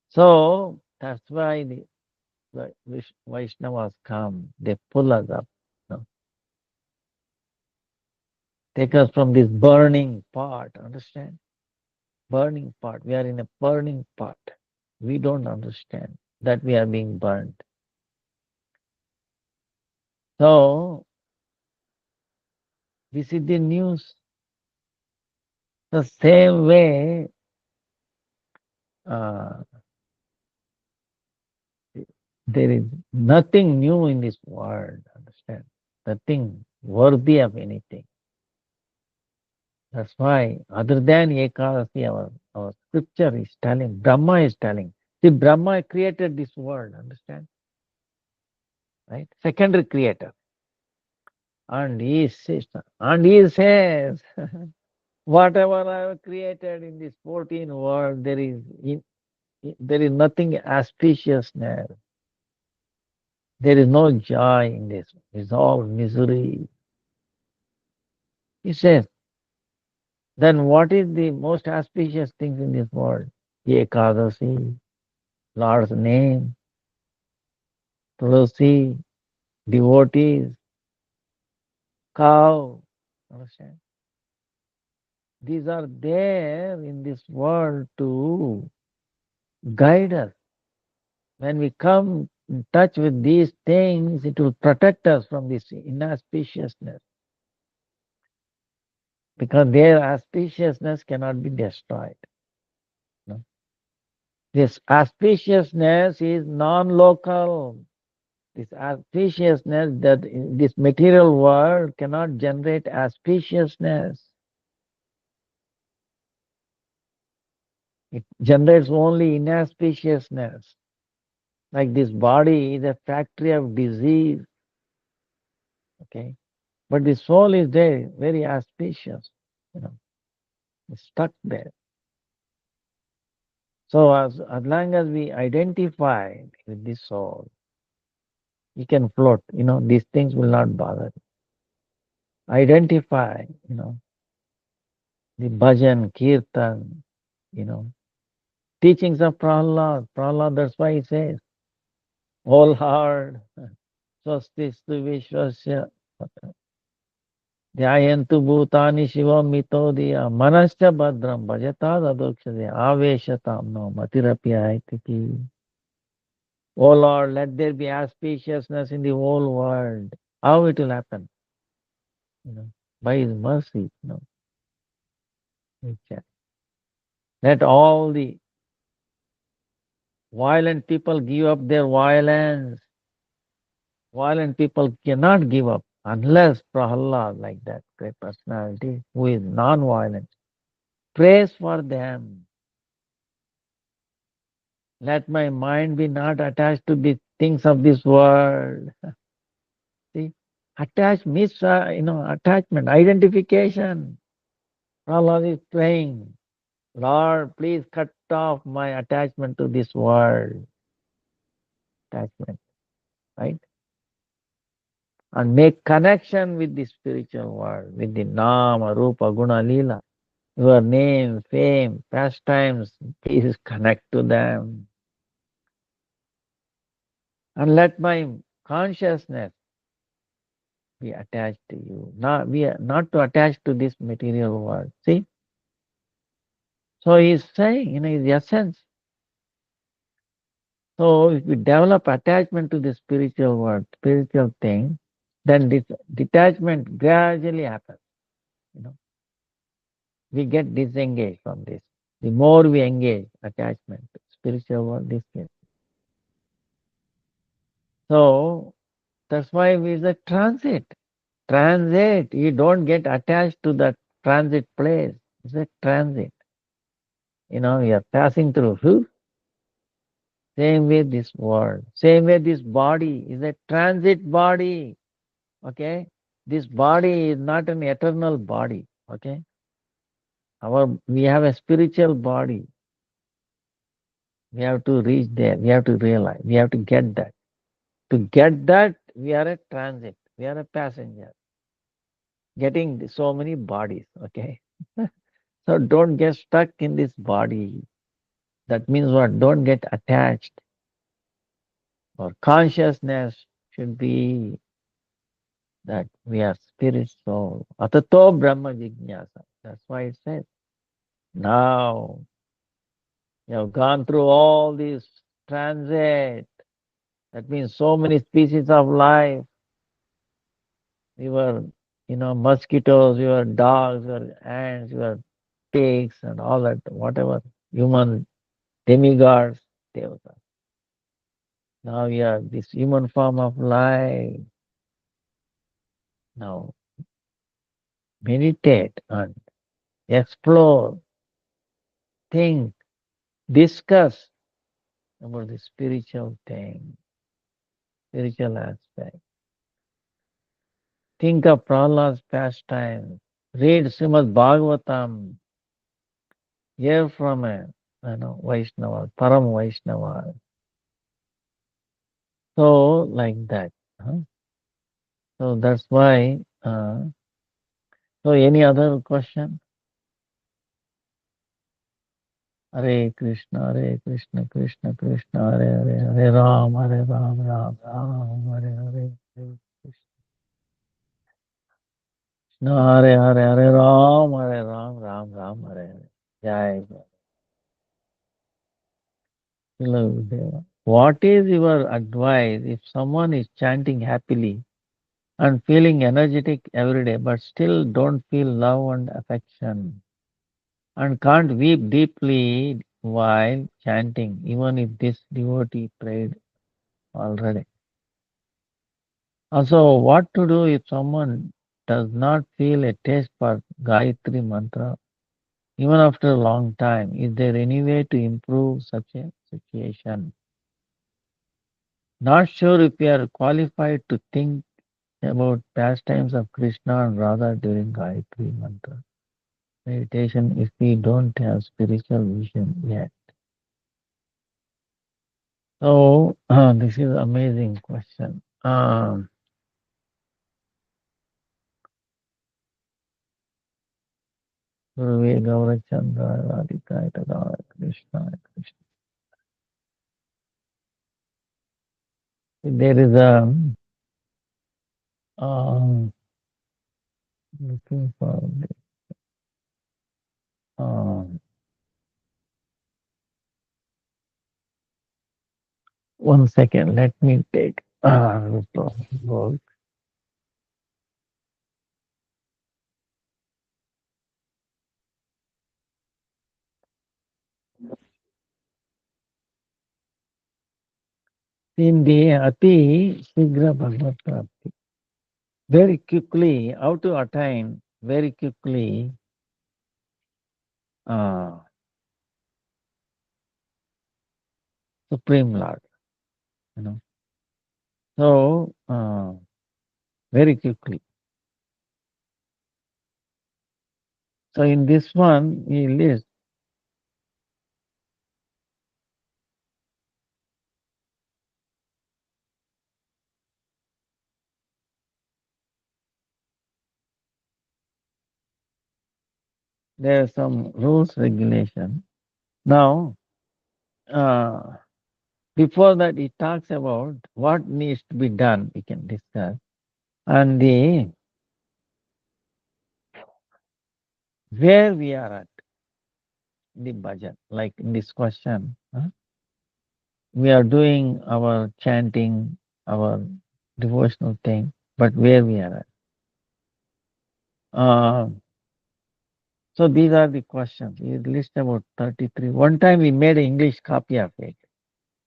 So that's why the Vaishnavas come. They pull us up, take us from this burning pot. Understand? Burning pot. We are in a burning pot. We don't understand that we are being burned. So this is the news. The same way, uh, there is nothing new in this world. Understand? Nothing worthy of anything. That's why, other than Ekadasi, our scripture is telling, Brahma is telling. See, Brahma created this world, understand? Right? Secondary creator. And he says, whatever I have created in this 14 world, there is nothing auspiciousness. There is no joy in this. It's all misery. He says, then what is the most auspicious things in this world? Ekadasi, Lord's name, Tulasi, devotees, cow. Understand? These are there in this world to guide us. When we come in touch with these things, it will protect us from this inauspiciousness because their auspiciousness cannot be destroyed. No? This auspiciousness is non-local. This auspiciousness that this material world cannot generate auspiciousness. It generates only inauspiciousness. Like this body is a factory of disease. Okay. But the soul is there, very auspicious. You know. It's stuck there. So as long as we identify with the soul, we can float. These things will not bother. Identify, the bhajan, kirtan, you know, teachings of Prahlad. Prahlad, that's why he says, all hard, swastistu vishwasya, dhyayantu bhutani shivam mitodiya, manasya bhadram, bhajata adokshade, aveshatam no, matirapi aitiki. Oh Lord, let there be auspiciousness in the whole world. How it will happen? You know, by His mercy. We can. Let all the violent people give up their violence. Violent people cannot give up unless Prahlad, like that great personality who is non-violent, prays for them. Let my mind be not attached to the things of this world. See, attachment, identification. Prahlad is praying, Lord, please cut off my attachment to this world. Attachment, right? And make connection with the spiritual world, with the Nama, Rupa, Guna, Lila. Your name, fame, pastimes, please connect to them. And let my consciousness be attached to you. Not, we are not to attach to this material world. See? So he is saying, his essence. So if we develop attachment to the spiritual world, spiritual thing, then this detachment gradually happens. You know, we get disengaged from this. The more we engage attachment to spiritual world, this gets. So that's why we the transit. Transit. You don't get attached to that transit place. It's a transit. You are passing through. Same way this world. Same way this body is a transit body. Okay? This body is not an eternal body. Okay? We have a spiritual body. We have to reach there. We have to realize. We have to get that. To get that, we are a transit. We are a passenger. Getting so many bodies. Okay? So don't get stuck in this body. That means what? Don't get attached. Our consciousness should be that we are spirit soul. Atato Brahma Jignasa. That's why it says, now you have gone through all this transit. That means so many species of life. We were, mosquitoes, we were dogs, we were ants, we were pigs, and all that, whatever, human demigods, devatas. Now we are this human form of life. Now meditate and explore, think, discuss about the spiritual thing, spiritual aspect. Think of Prahlad's pastime. Read Srimad Bhagavatam. Hear from a Vaishnava, Param Vaishnava. So like that. Huh? So that's why. So any other question? Hare Krishna, Hare Krishna, Krishna Krishna, Hare Hare, Hare Ram, Hare Ram, Ram Ram, Hare Hare, Hare Krishna, Hare Hare, Hare Ram, Hare Ram, Ram Ram, Hare Hare. Jai Guru. What is your advice if someone is chanting happily and feeling energetic every day, but still don't feel love and affection and can't weep deeply while chanting, even if this devotee prayed already? Also, what to do if someone does not feel a taste for Gayatri mantra even after a long time? Is there any way to improve such a situation? Not sure if we are qualified to think about pastimes of Krishna and Radha during Gayatri mantra. meditation if we don't have spiritual vision yet? So this is amazing question. Guruve Gaurachandra Radhika Radha Krishna Krishna. There is a um, looking for um, one second. Let me take book. In the Ati Shigra Bhagavad Prapti. Very quickly, how to attain very quickly uh, Supreme Lord. You know. So very quickly. So in this one, he lists there are some rules regulation. Now, uh, before that, he talks about what needs to be done. We can discuss and the where we are at in the bhajan. Like in this question, we are doing our chanting, our devotional thing, but where we are at. Uh, so these are the questions. He lists about 33. One time we made an English copy of it.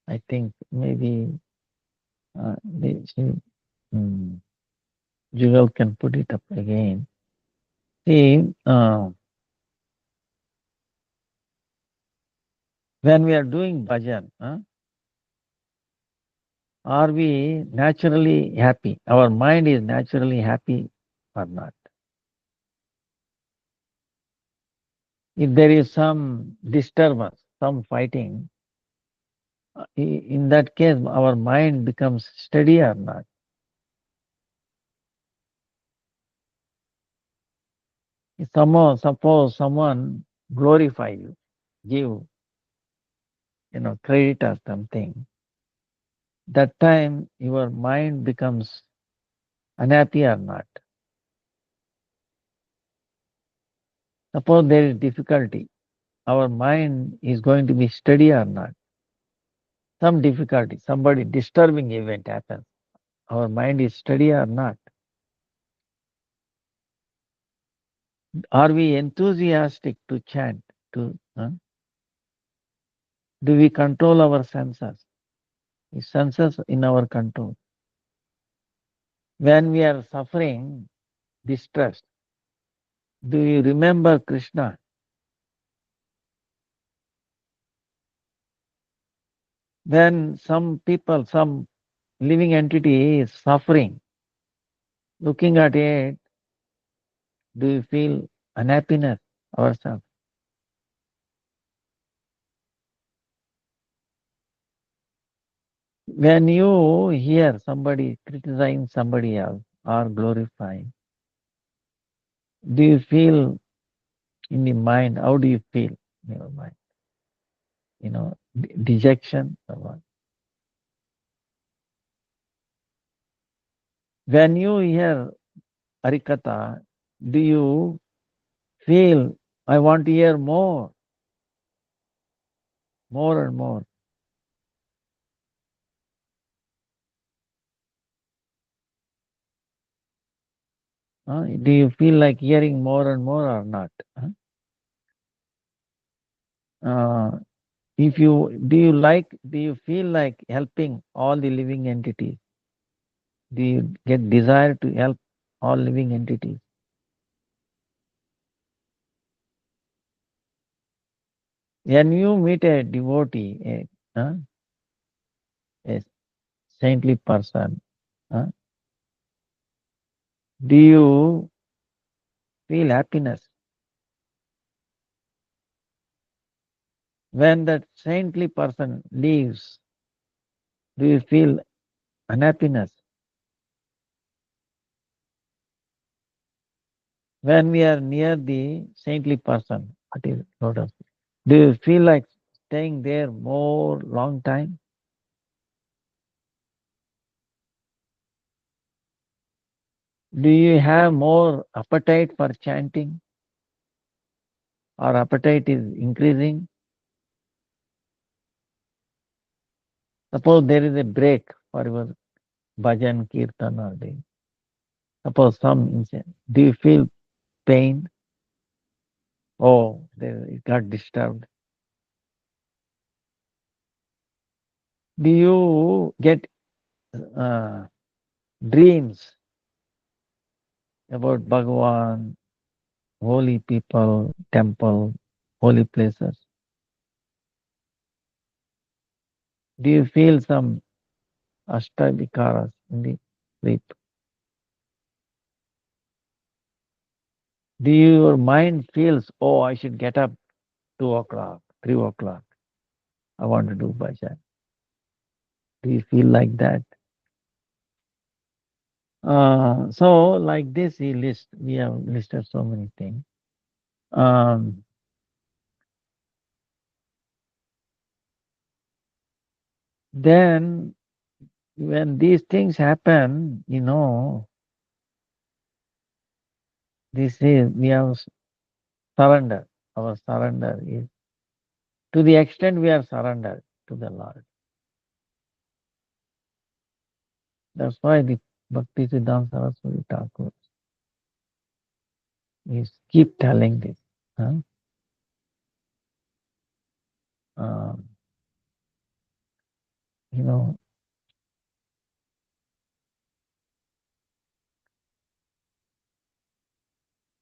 I think maybe mm, Jugal can put it up again. See, when we are doing bhajan, are we naturally happy? Our mind is naturally happy or not? If there is some disturbance, some fighting, in that case, our mind becomes steady or not? If suppose someone glorify you, give credit or something, that time your mind becomes unhappy or not? Suppose there is difficulty, our mind is going to be steady or not? Some difficulty, somebody disturbing event happens, our mind is steady or not? Are we enthusiastic to chant? Do we control our senses? Is senses in our control? When we are suffering distress, do you remember Krishna? When some people, some living entity is suffering, looking at it, do you feel unhappiness ourselves? When you hear somebody criticizing somebody else or glorifying, do you feel in the mind, how do you feel in your mind? Dejection or what? When you hear Harikatha, do you feel, I want to hear more, more and more? Do you feel like hearing more and more or not? Uh, if you do you feel like helping all the living entities? Do you get desire to help all living entities? When you meet a devotee, a saintly person, uh, do you feel happiness? When that saintly person leaves, do you feel unhappiness? When we are near the saintly person, what is lotus? Do you feel like staying there more long time? Do you have more appetite for chanting, or appetite is increasing? Suppose there is a break for your bhajan, kirtan, or the suppose some incident. Do you feel pain? Oh, there, it got disturbed. Do you get uh, dreams about Bhagavan, holy people, temple, holy places? Do you feel some ashtavikaras in the sleep? Do your mind feels, oh, I should get up 2 o'clock, 3 o'clock. I want to do bhajan. Do you feel like that? So like this, we have listed so many things. Um, then when these things happen, this is we have surrender. Our surrender is to the extent we are surrendered to the Lord. That's why the Bhakti Siddhanta Saraswati Thakur is keep telling this. Huh? Um, you know,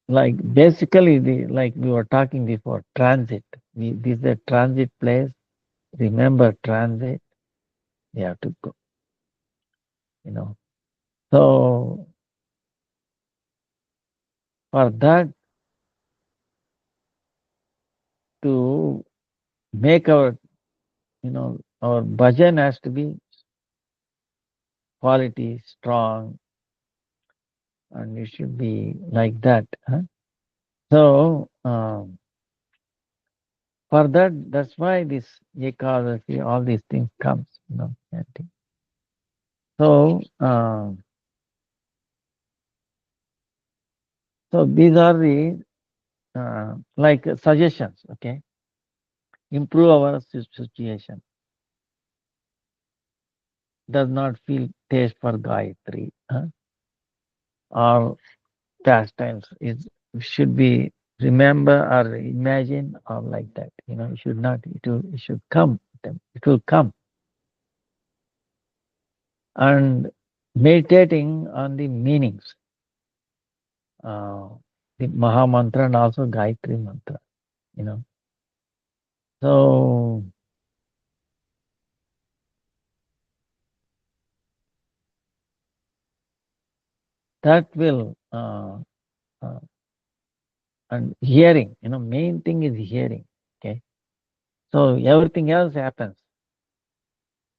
like basically like we were talking before, transit. This is a transit place. Remember transit. You have to go. You know. So for that to make our bhajan has to be quality, strong, and it should be like that. Huh? So for that, that's why this ekadasi, all these things comes. I think. So so these are the like suggestions. Okay, improve our situation. Does not feel taste for Gayatri, huh? Or pastimes is should be remember or imagine or like that. It should not. It should come. It will come. And meditating on the meanings, uh, the Maha Mantra and also Gayatri Mantra. You know, so that will uh, and hearing. Main thing is hearing. Okay, so everything else happens.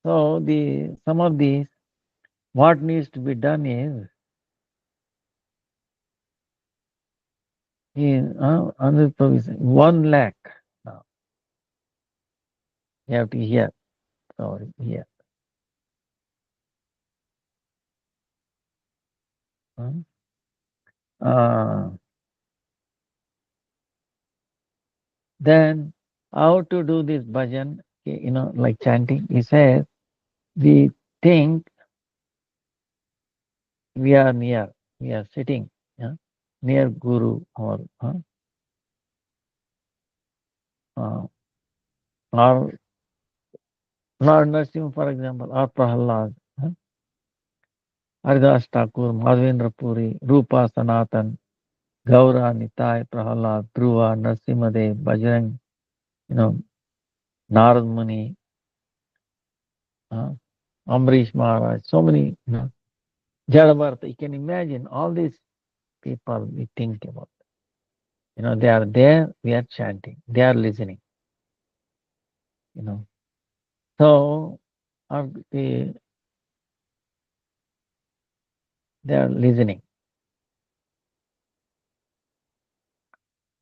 So the some of these what needs to be done is under provision 1 lakh. Now you have to hear. Sorry, hear. Huh? Uh, then how to do this bhajan? Like chanting. He says we think we are near. We are sitting, yeah, near Guru uh, or Lord Narasimha, for example, or Prahalad, Haridas Thakur, Madhavendra Puri, Rupa Sanatan, Gaura, Nitai, Prahalad, Dhruva, Narasimhadev, Bajrang, you know, Narad Muni, Amrish Maharaj, so many, Jadabharata. You can imagine all these people we think about. They are there, we are chanting, they are listening. you know. So they they are listening.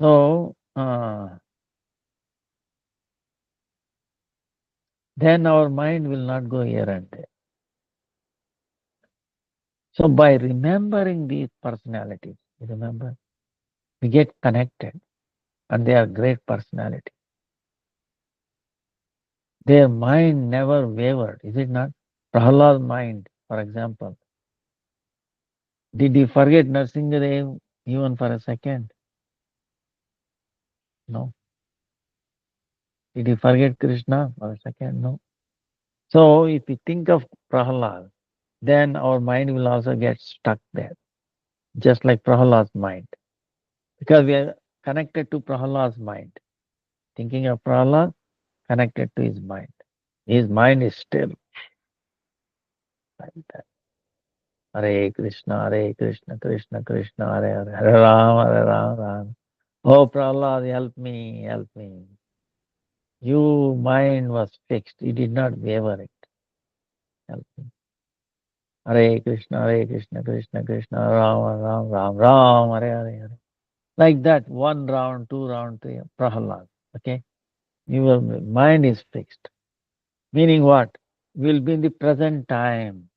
So then our mind will not go here and there. So by remembering these personalities, you remember, we get connected, and they are great personality. Their mind never wavered, is it not? Prahlad's mind, for example, did he forget Narsingadev even for a second? No. Did he forget Krishna for a second? No. So if we think of Prahlad, then our mind will also get stuck there, just like Prahlad's mind, because we are connected to Prahlad's mind. Thinking of Prahlad, connected to his mind. His mind is still like that. Hare Krishna, Krishna Krishna, Hare Hare, Hare Ram, Ram. Oh Prahlad, help me, help me. Your mind was fixed. You did not waver it. Help me. Hare Krishna, Krishna Krishna, Ram, Ram, Ram, Ram, Hare Hare, Hare. Like that, one round, two round, three, Prahlad. Okay? Your mind is fixed. Meaning what? We'll be in the present time.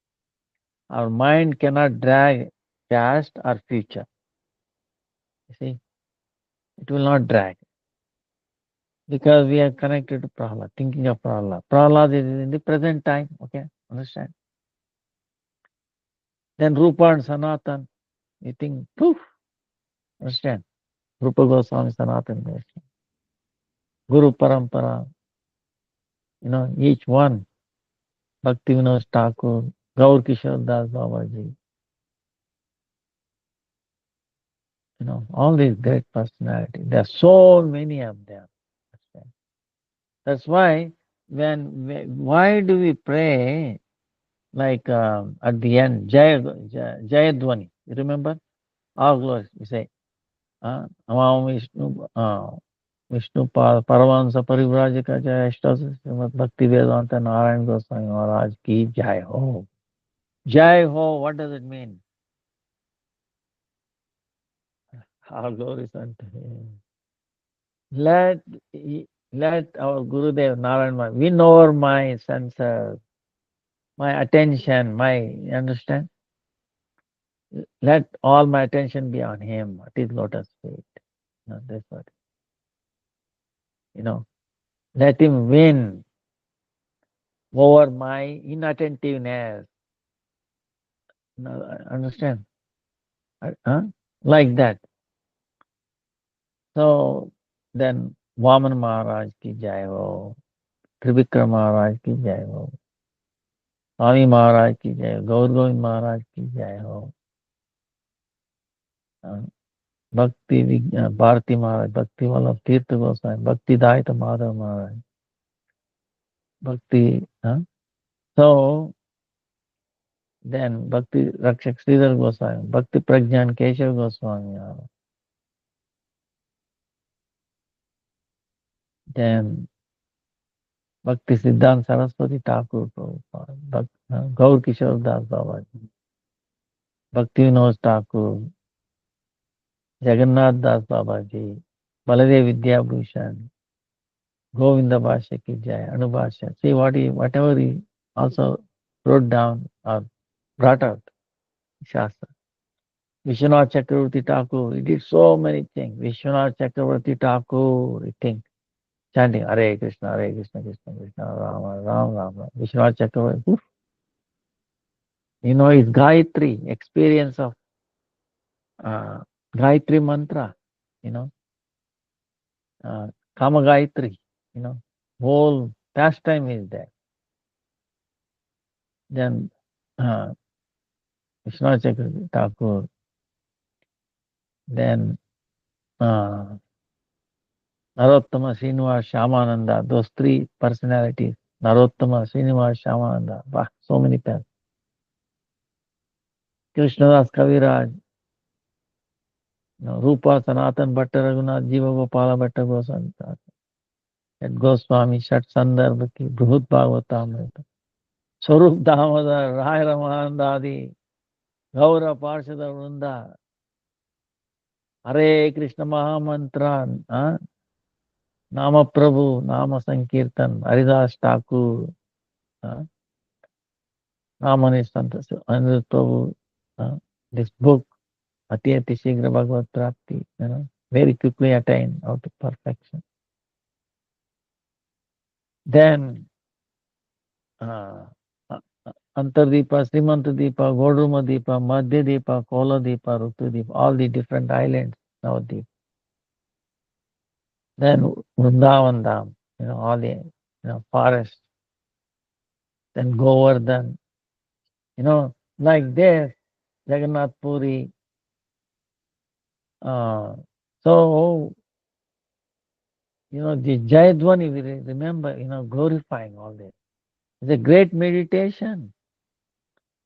Our mind cannot drag past or future. You see? It will not drag. Because we are connected to Prahlad, thinking of Prahlad. Prahlad is in the present time. Okay? Understand? Then Rupa and Sanatan, you think, poof, understand? Rupa Goswami, Sanatan Goswami, Guru Parampara, each one, Bhakti Vinod Thakur, Gaur Kishore Das Babaji, all these great personalities. There are so many of them. That's why why do we pray like at the end, Jayadwani? You remember? All glories, we say, Amam Vishnu Paramahansa Parivrajaka Jaya Srimad Bhakti Vedanta Narayan Goswami Maharaj Ki Jai Ho. Jai Ho, what does it mean? All glories unto him. Let our Gurudev Narayan win over my senses, my attention, you understand? Let all my attention be on him, at his lotus feet. That's what, let him win over my inattentiveness. Understand? Huh? Like that. So then Vaman Maharaj ki jai ho, Trivikram Maharaj ki jai ho, Swami Maharaj ki jai ho, Gaur Govind Maharaj ki jai ho, uh, Bharati Maharaj, Bhakti Vallabh Tirtha Goswami, Bhakti Daita Madhav Maharaj, Bhakti. So then Bhakti Rakshak Sridhar Goswami, Bhakti Prajnan Keshav Goswami, then Bhakti Siddhanta Saraswati Thakur Prabhupada, Gaur Kishore Das Babaji, Bhakti Vinod Thakur, Jagannath Das Babaji, Baladev Vidyabhushan, Govinda Bhasha Ki Jai, Anubhasha. See whatever he also wrote down or brought out, Shastra. Vishwanath Chakravarti Thakur, he did so many things. Vishwanath Chakravarti Thakur, he think, chanting Hare Krishna, Krishna Krishna, Rama, Ram, Ram. Vishwanath Chakravarti, his Gayatri, experience of Gayatri mantra, you know, Kama Gayatri, whole pastime is there. Then Vishwanath Chakravarti Thakur, then Narottama Srinivas Shyamananda, those three personalities, Narottama Srinivas Shyamananda, so many times. Krishnadas Kaviraj, Rupa Sanatan Bhatta Raghunath Jiva Gopala Bhatta Goswami. That Goswami Shat Sandarbhaki Brihut Bhagavatamrita. Swarup Damodar, Rai Ramanandadi, Gaura Parshada Vrunda, Hare Krishna Mahamantra, Nama Prabhu, Nama Sankirtan, Haridas Thakur, uh, Ramanishanta, Anirudh Prabhu, uh, this book, Ati Ati Shigra Bhagavad Prapti, very quickly attain out to perfection. Then, uh, Antardeepa, Srimantadipa, Godrumadipa, Madhyadeepa, Koladipa, Rutudeepa, all the different islands, Navadip. Then Vrindavan Dham, all the forests. Then Govardhan, like this, Jagannath Puri. So, the Jayadvani, we remember, glorifying all this. It's a great meditation.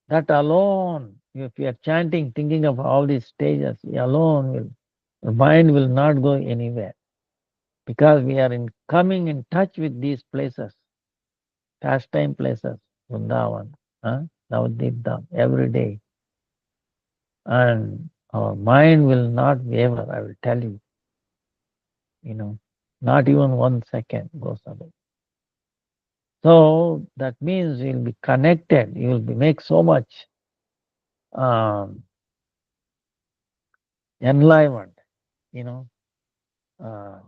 That alone, if you are chanting, thinking of all these stages, alone will, your mind will not go anywhere. Because we are coming in touch with these places, pastime places, Vrindavan, Navadip Dham, every day. And our mind will not waver, I will tell you. Not even 1 second goes away. So that means you'll be connected, you will make so much um, enlivened, uh,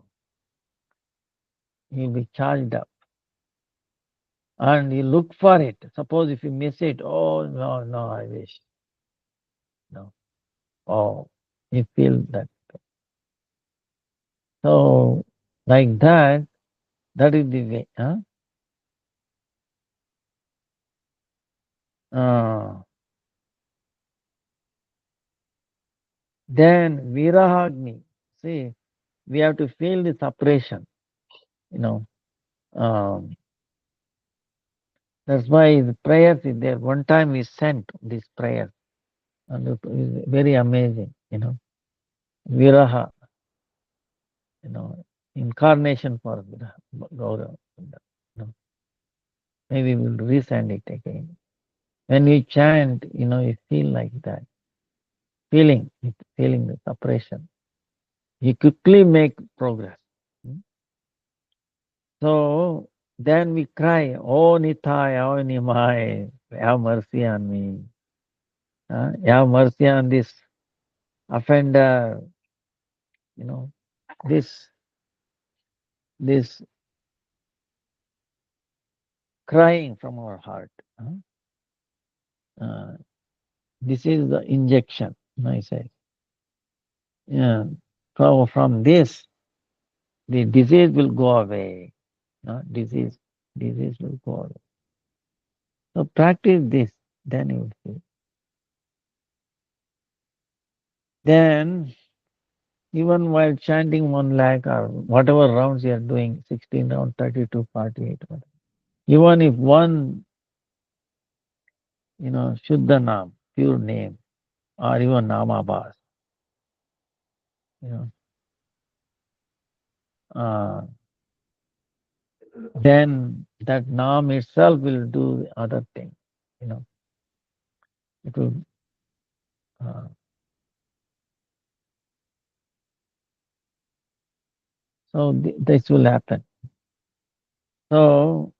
you'll be charged up. And you look for it. Suppose if you miss it, oh no, I wish. No. Oh, you feel that. So like that, that is the way. Uh, then Virahagni. See, we have to feel the separation. You know, um, that's why the prayers is there. One time we sent this prayer, and it is very amazing. Viraha. Incarnation for Viraha, Gaurav. Maybe we'll resend it again. When you chant, you feel like that, feeling the separation. You quickly make progress. So then we cry, "Oh Nitai, oh Nimai, have mercy on me. Have mercy on this offender." You know, this this crying from our heart. Uh, this is the injection. I say, yeah. So from this, the disease will go away. Disease will go away. So practice this, then you will see. Then even while chanting 1 lakh or whatever rounds you are doing, 16 round, 32, 48, whatever. Even if one, Shuddha Nam, pure name, or even Namabhas, you know, uh, then that Nam itself will do the other thing. It will, uh, so this will happen. So,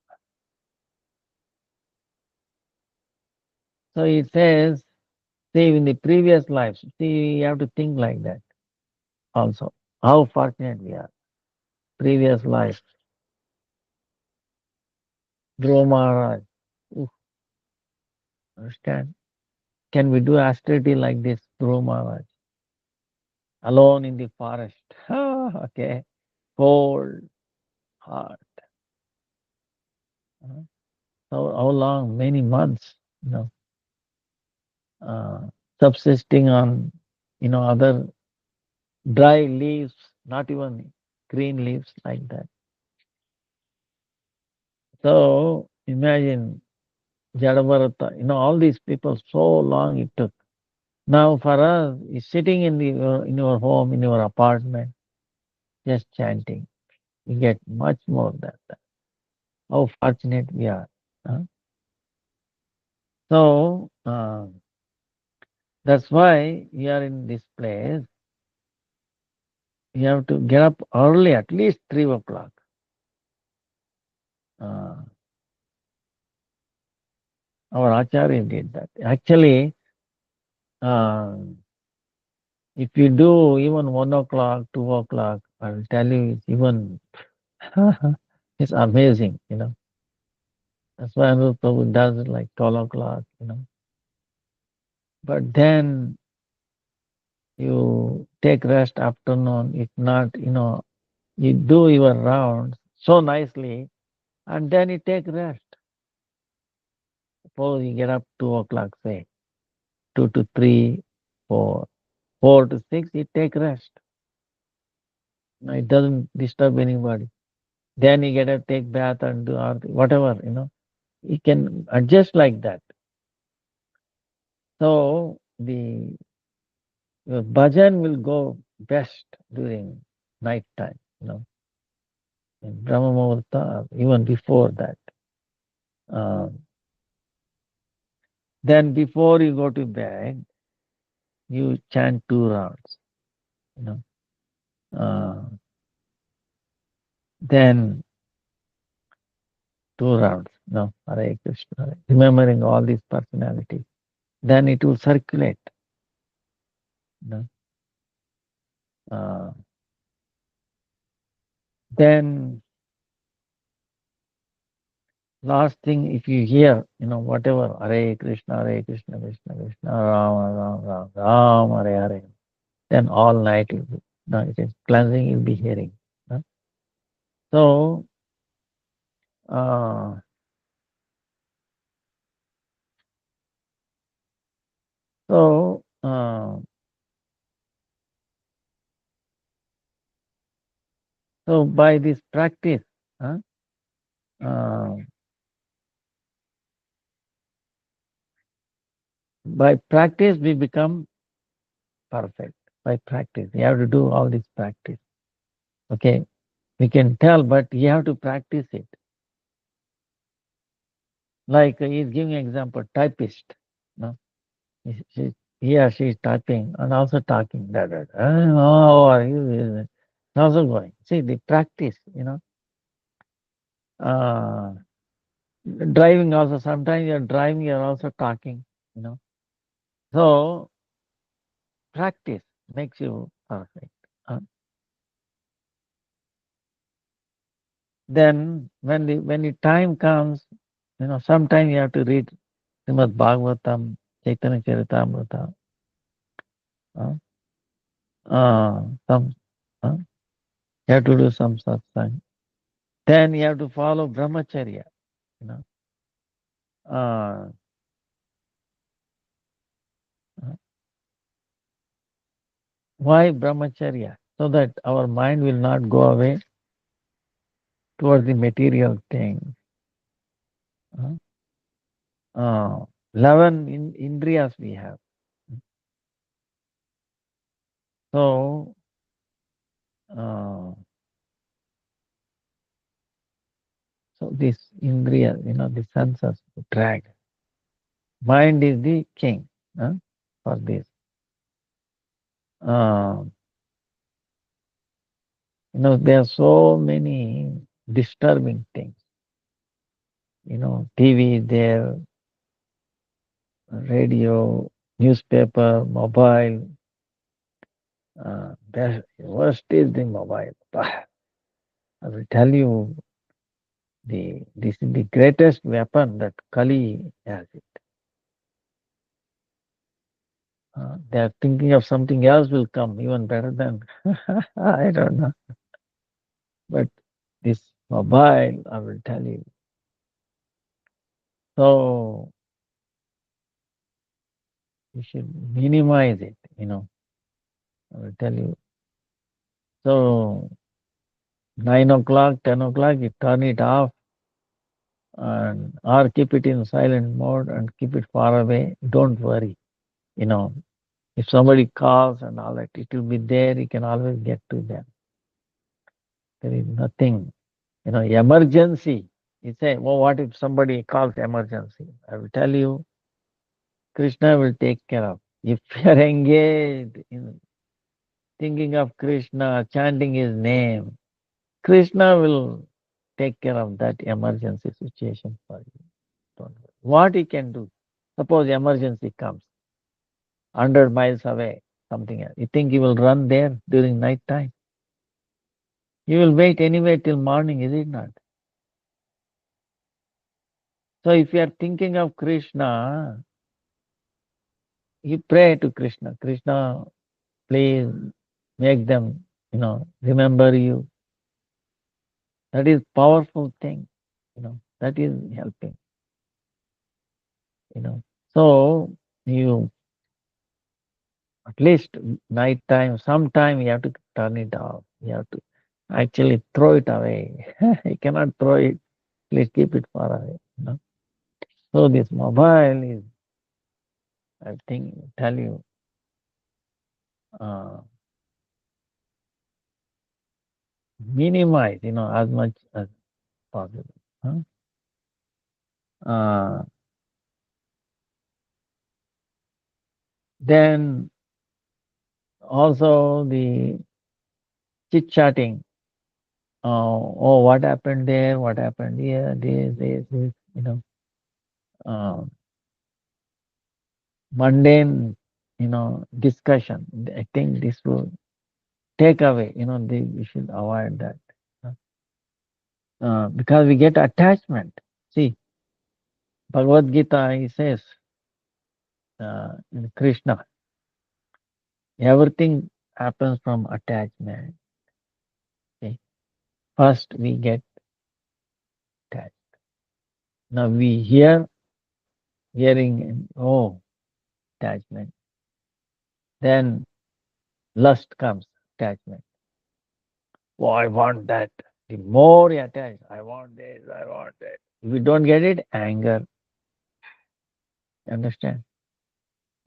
it says, see, in the previous lives, see, you have to think like that also. How fortunate we are. Previous life, Dhruva Maharaj. Oof, understand? Can we do austerity like this, Dhruva Maharaj? Alone in the forest. Okay. Cold, hot. So how long? Many months, uh, subsisting on, other dry leaves, not even green leaves like that. So imagine Jadavarata, all these people, so long it took. Now for us, is sitting in your home, in your apartment, just chanting. We get much more than that. How fortunate we are. Huh? So that's why we are in this place. You have to get up early, at least 3 o'clock. Uh, our Acharya did that. Actually, uh, if you do even 1 o'clock, 2 o'clock, I'll tell you, it's even it's amazing. That's why Anuruddha Prabhu does it like 12 o'clock. But then you take rest afternoon. If not, you do your rounds so nicely, and then you take rest. Suppose you get up 2 o'clock, say 2 to 3, 4, 4 to 6, you take rest. It doesn't disturb anybody. Then you get up, take bath and do whatever. You can adjust like that. So your bhajan will go best during night time, in Brahma Muhurta, even before that. Uh, then before you go to bed, you chant 2 rounds, you know. Then 2 rounds, Hare Krishna, remembering all these personalities. Then it will circulate, you know. Uh, then last thing, if you hear, whatever, Hare Krishna, Krishna Krishna, Rama Rama Rama, Rama Hare Hare, then all night will be, it is cleansing, you'll be hearing. No? So, uh, so, uh, so by this practice, huh, uh, by practice we become perfect. By practice, you have to do all this practice. Okay, we can tell, but you have to practice it. Like he's giving example, typist. No, he or she is typing and also talking. How are you? It's also going. See the practice. Uh, Driving also. Sometimes you're driving, you're also talking. You know. So practice makes you perfect. Uh, then when the time comes, sometimes you have to read Srimad Bhagavatam, Chaitanya Charitamrita. Uh, some you have to do some satsang. Then you have to follow brahmacharya. You know, uh, uh, why brahmacharya? So that our mind will not go away towards the material things. Uh, 11 indriyas we have. So, uh, this indriya, the senses drag. Mind is the king for this. Uh, there are so many disturbing things. TV is there, radio, newspaper, mobile. The worst is the mobile. I will tell you, this is the greatest weapon that Kali has it. They are thinking of something else will come even better than I don't know. But this mobile, I will tell you. So you should minimize it. I will tell you. So 9 o'clock, 10 o'clock, you turn it off, and or keep it in silent mode and keep it far away. Don't worry. You know, if somebody calls and all that, it will be there. You can always get to them. There is nothing, emergency. You say, well, what if somebody calls emergency? I will tell you, Krishna will take care of. If you are engaged in thinking of Krishna, chanting his name, Krishna will take care of that emergency situation for you. Don't worry. What he can do? Suppose emergency comes 100 miles away, something else. You think he will run there during night time? He will wait anyway till morning, is it not? So if you are thinking of Krishna, you pray to Krishna. Krishna, please make them, remember you. That is powerful thing, that is helping, you know. So you at least night time, sometime you have to turn it off. You have to actually throw it away. You cannot throw it. Please keep it far away. So this mobile is, I think, tell you, uh, minimize, as much as possible. Huh? Uh, then also the chit chatting. Oh, what happened there? What happened here? This. Uh, Mundane, discussion. I think this will take away. We should avoid that because we get attachment. See, Bhagavad Gita, he says, in Krishna, everything happens from attachment. See, first we get attached. Now we hearing, oh, attachment. Then lust comes, attachment. Oh, I want that. The more you attach, I want this, I want that. If you don't get it, anger. Understand?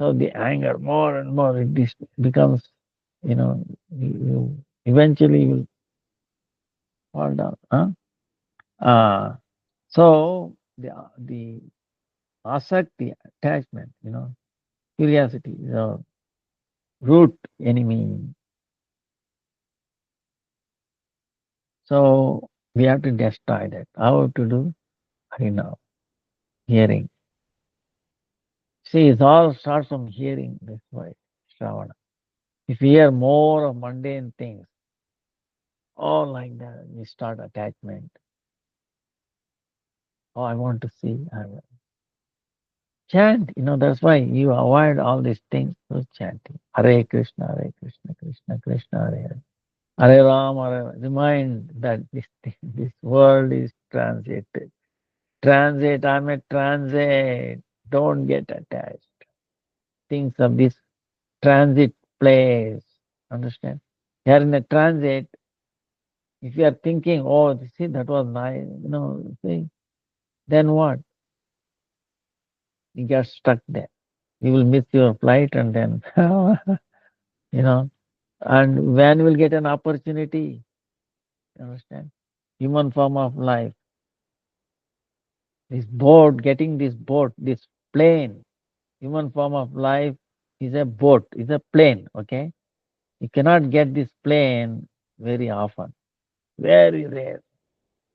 So the anger, more and more, becomes, you eventually will fall down. Huh? So the asakti, attachment, curiosity, the root enemy. So we have to destroy that. How to do? Harina, hearing. See, it all starts from hearing. That's why Shravana. If you hear more of mundane things, all like that, you start attachment. Oh, I want to see. Chant, that's why you avoid all these things through chanting. Hare Krishna, Hare Krishna, Krishna Krishna, Hare Hare. Hare Ram, Hare Ram. Remind that this thing, this world is transited. Transit, I'm a transit. Don't get attached. Things of this transit place. Understand? You are in a transit. If you are thinking, oh, see, that was nice, see, then what? You get stuck there. You will miss your flight and then, you know, and when will get an opportunity, understand? Human form of life. This boat, getting this boat, this plane, human form of life is a boat, is a plane, okay? You cannot get this plane very often, very rare.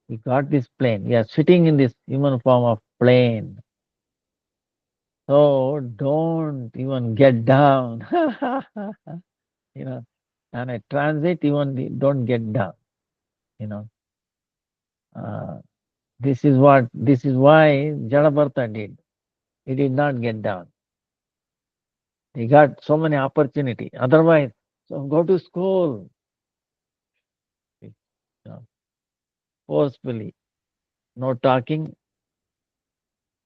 You got this plane. You are sitting in this human form of plane. So don't even get down. you know, and a transit even don't get down. You know, uh, this is why Jadabartha did. He did not get down. He got so many opportunity. Otherwise, so go to school. You know, forcefully, no talking,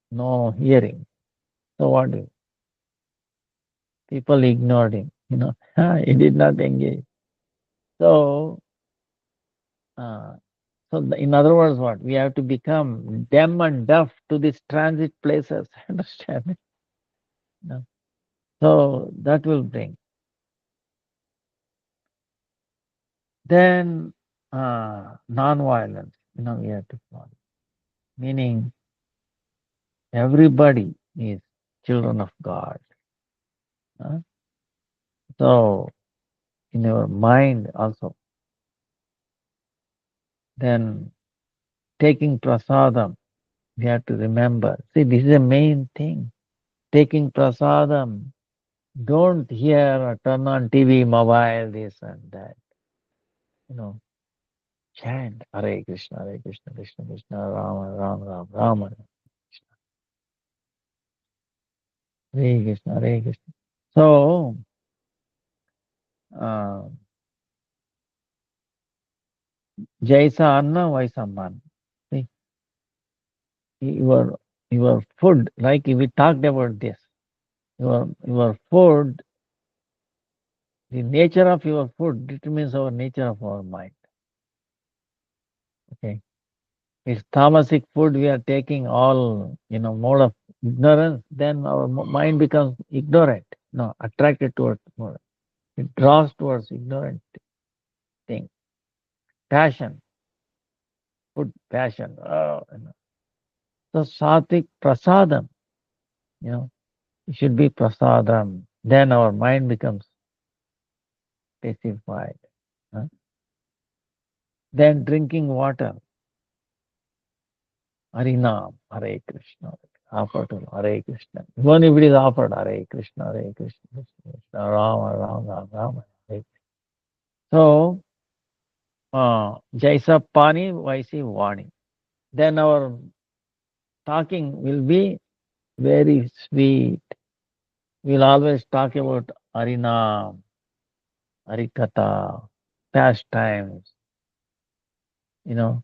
no hearing. So what do? People ignored him. He did not engage. So, uh, in other words, what we have to become deaf and deaf to these transit places. Understand? No? So that will bring. Then non-violence. We have to follow. Meaning, everybody is children of God. huh? So, in your mind also, then taking prasadam, we have to remember. See, this is the main thing. Taking prasadam, don't hear or turn on TV, mobile, this and that. You know, chant Hare Krishna, Krishna Krishna, Rama, Rama, Rama, Rama, Hare Krishna, Hare Krishna. So, uh, Jaisa Anna, Vaisa Man. See, your your food, like we talked about this. Your food, the nature of your food determines our nature of our mind. Okay. If tamasic food we are taking all, mode of ignorance, then our mind becomes ignorant, attracted towards more. It draws towards ignorant thing. Passion, food passion. So sattvic prasadam, it should be prasadam. Then our mind becomes pacified. huh? Then drinking water, Harinam, Hare Krishna. Offer to Hare Krishna. Even if it is offered, Hare Krishna, Hare Krishna, Krishna Krishna, Rama, Rama, Rama. Hare. So, Jaisa Pani, Vaisi Vani. Then our talking will be very sweet. We'll always talk about Harinam, Harikatha, pastimes, you know.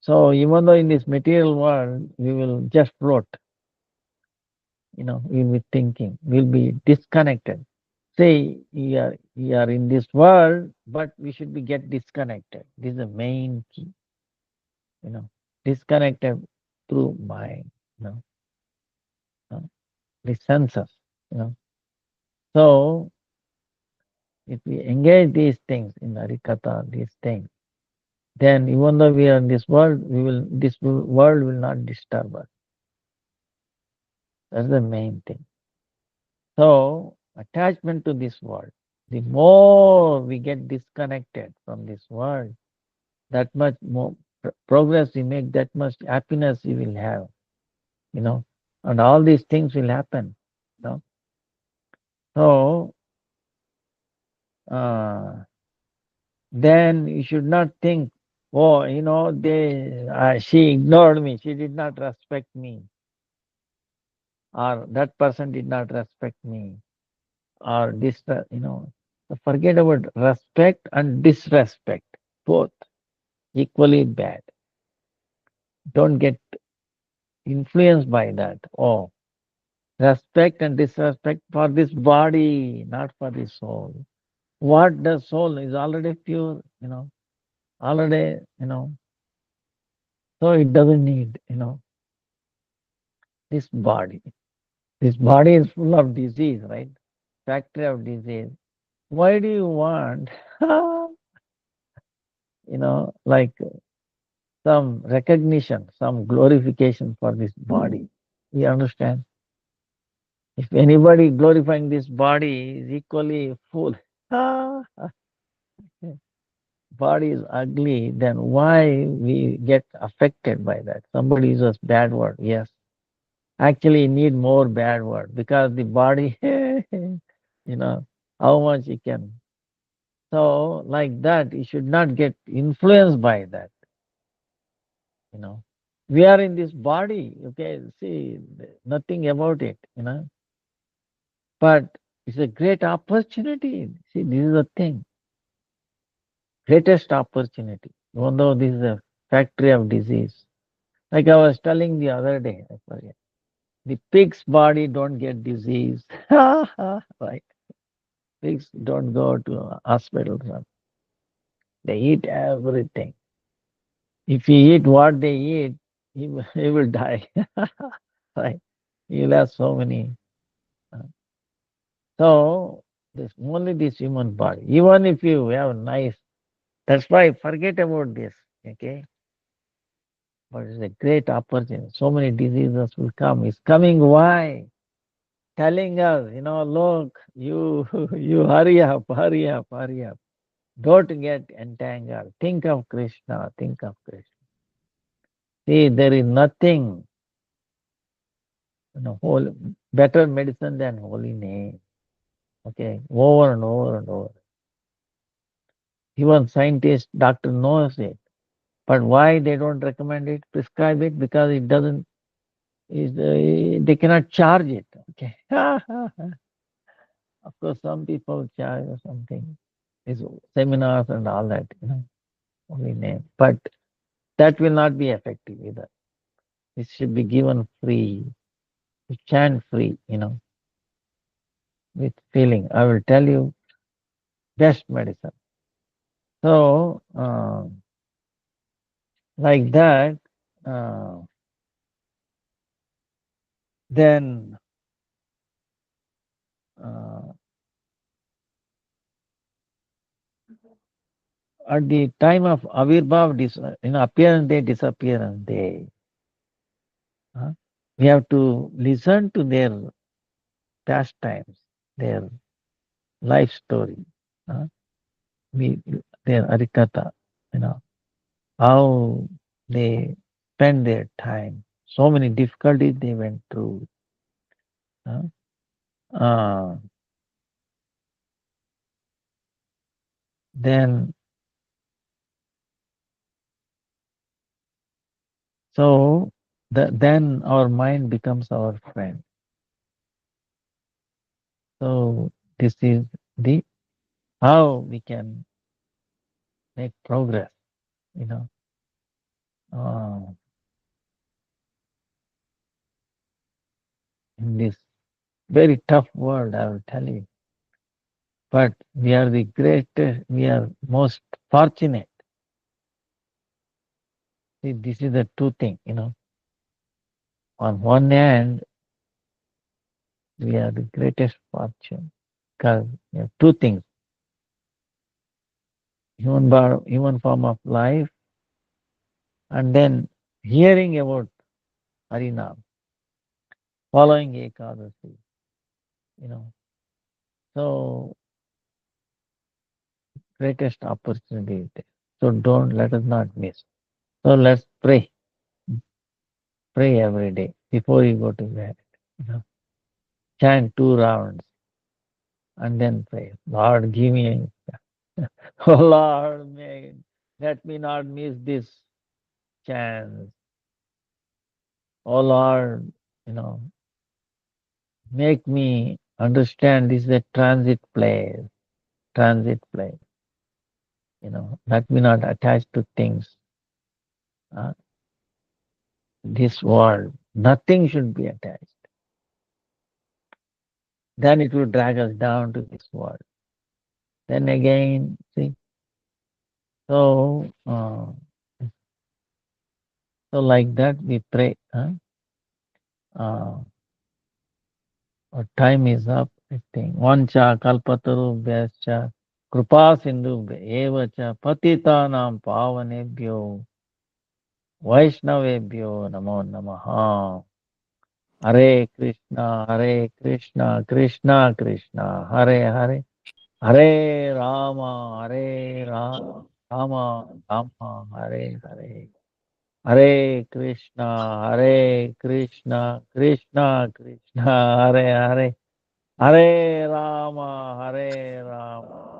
So even though in this material world we will just float, we'll be thinking, we'll be disconnected. Say we are in this world, but we should be get disconnected. This is the main key, you know, disconnected through mind, you know, uh, the senses, you know. So if we engage these things in Harikatha, these things, then even though we are in this world, this world will not disturb us. That's the main thing. So attachment to this world, the more we get disconnected from this world, that much more progress we make, that much happiness we will have, you know, and all these things will happen. You know? So uh, then you should not think, oh, she ignored me, she did not respect me, or that person did not respect me, or this, So forget about respect and disrespect, both equally bad. Don't get influenced by that. Oh, respect and disrespect for this body, not for the soul. What the soul is already pure, already, so it doesn't need, this body. This body is full of disease, right? Factory of disease. Why do you want, like some recognition, some glorification for this body? You understand? If anybody glorifying this body is equally full, body is ugly, then why we get affected by that? Somebody uses bad word, yes. Actually, need more bad word because the body, how much it can. So, like that, you should not get influenced by that. You know, we are in this body. Okay, see, nothing about it. But it's a great opportunity. See, this is the thing, greatest opportunity. Even though this is a factory of disease. Like I was telling the other day, I forget. The pig's body don't get disease. Right? Pigs don't go to hospitals. They eat everything. If he eat what they eat, he will die. Right? He'll have so many. uh, So this only this human body. Even if you have nice That's why forget about this. Okay. But it's a great opportunity. So many diseases will come. It's coming. Why? Telling us, look, you you hurry up, hurry up, hurry up. Don't get entangled. Think of Krishna. Think of Krishna. See, there is nothing, whole, better medicine than holy name. Okay, over and over and over. Even scientist, doctor knows it. But why they don't recommend it, prescribe it? Because it doesn't. They cannot charge it. Okay. Of course, some people charge or something. These seminars and all that, only name. But that will not be effective either. It should be given free, chant free, with feeling. I will tell you best medicine. So, like that, uh, then uh, at the time of Avirbhav, appearance day, disappearance day, we have to listen to their pastimes, their life story, uh, we, their arikata, you know, how they spend their time, so many difficulties they went through. Uh, uh, then, so then our mind becomes our friend. So this is the how we can make progress, you know, uh, in this very tough world. I will tell you, but we are the greatest. We are most fortunate. See, this is the two thing, On one hand, we are the greatest fortune because we have two things: human form of life, and then hearing about Harinam, following Ekadasi, you know. So greatest opportunity is there. So don't let us not miss. So let's pray. Pray every day before you go to bed. You know. Chant 2 rounds and then pray. Lord, give me. Oh Lord, let me not miss this chance. Oh Lord, you know, make me understand this is a transit place. Let me not attach to things. Uh, this world, nothing should be attached. Then it will drag us down to this world. Then again, see, so like that we pray. Uh, our time is up, I think. Vancha kalpatarubhyascha kripa sindhubhya eva cha patitanam pavanebhyo vaishnavebhyo namo namaha. Hare Krishna, Krishna Krishna, Hare Hare, Hare Rama, Rama Rama, Hare Hare. Hare Krishna, Krishna Krishna, Hare Hare, Hare Rama,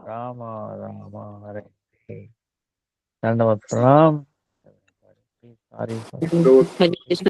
Rama Rama, Hare Hare. Dandavat Pranam. Please, sorry for Hare Krishna.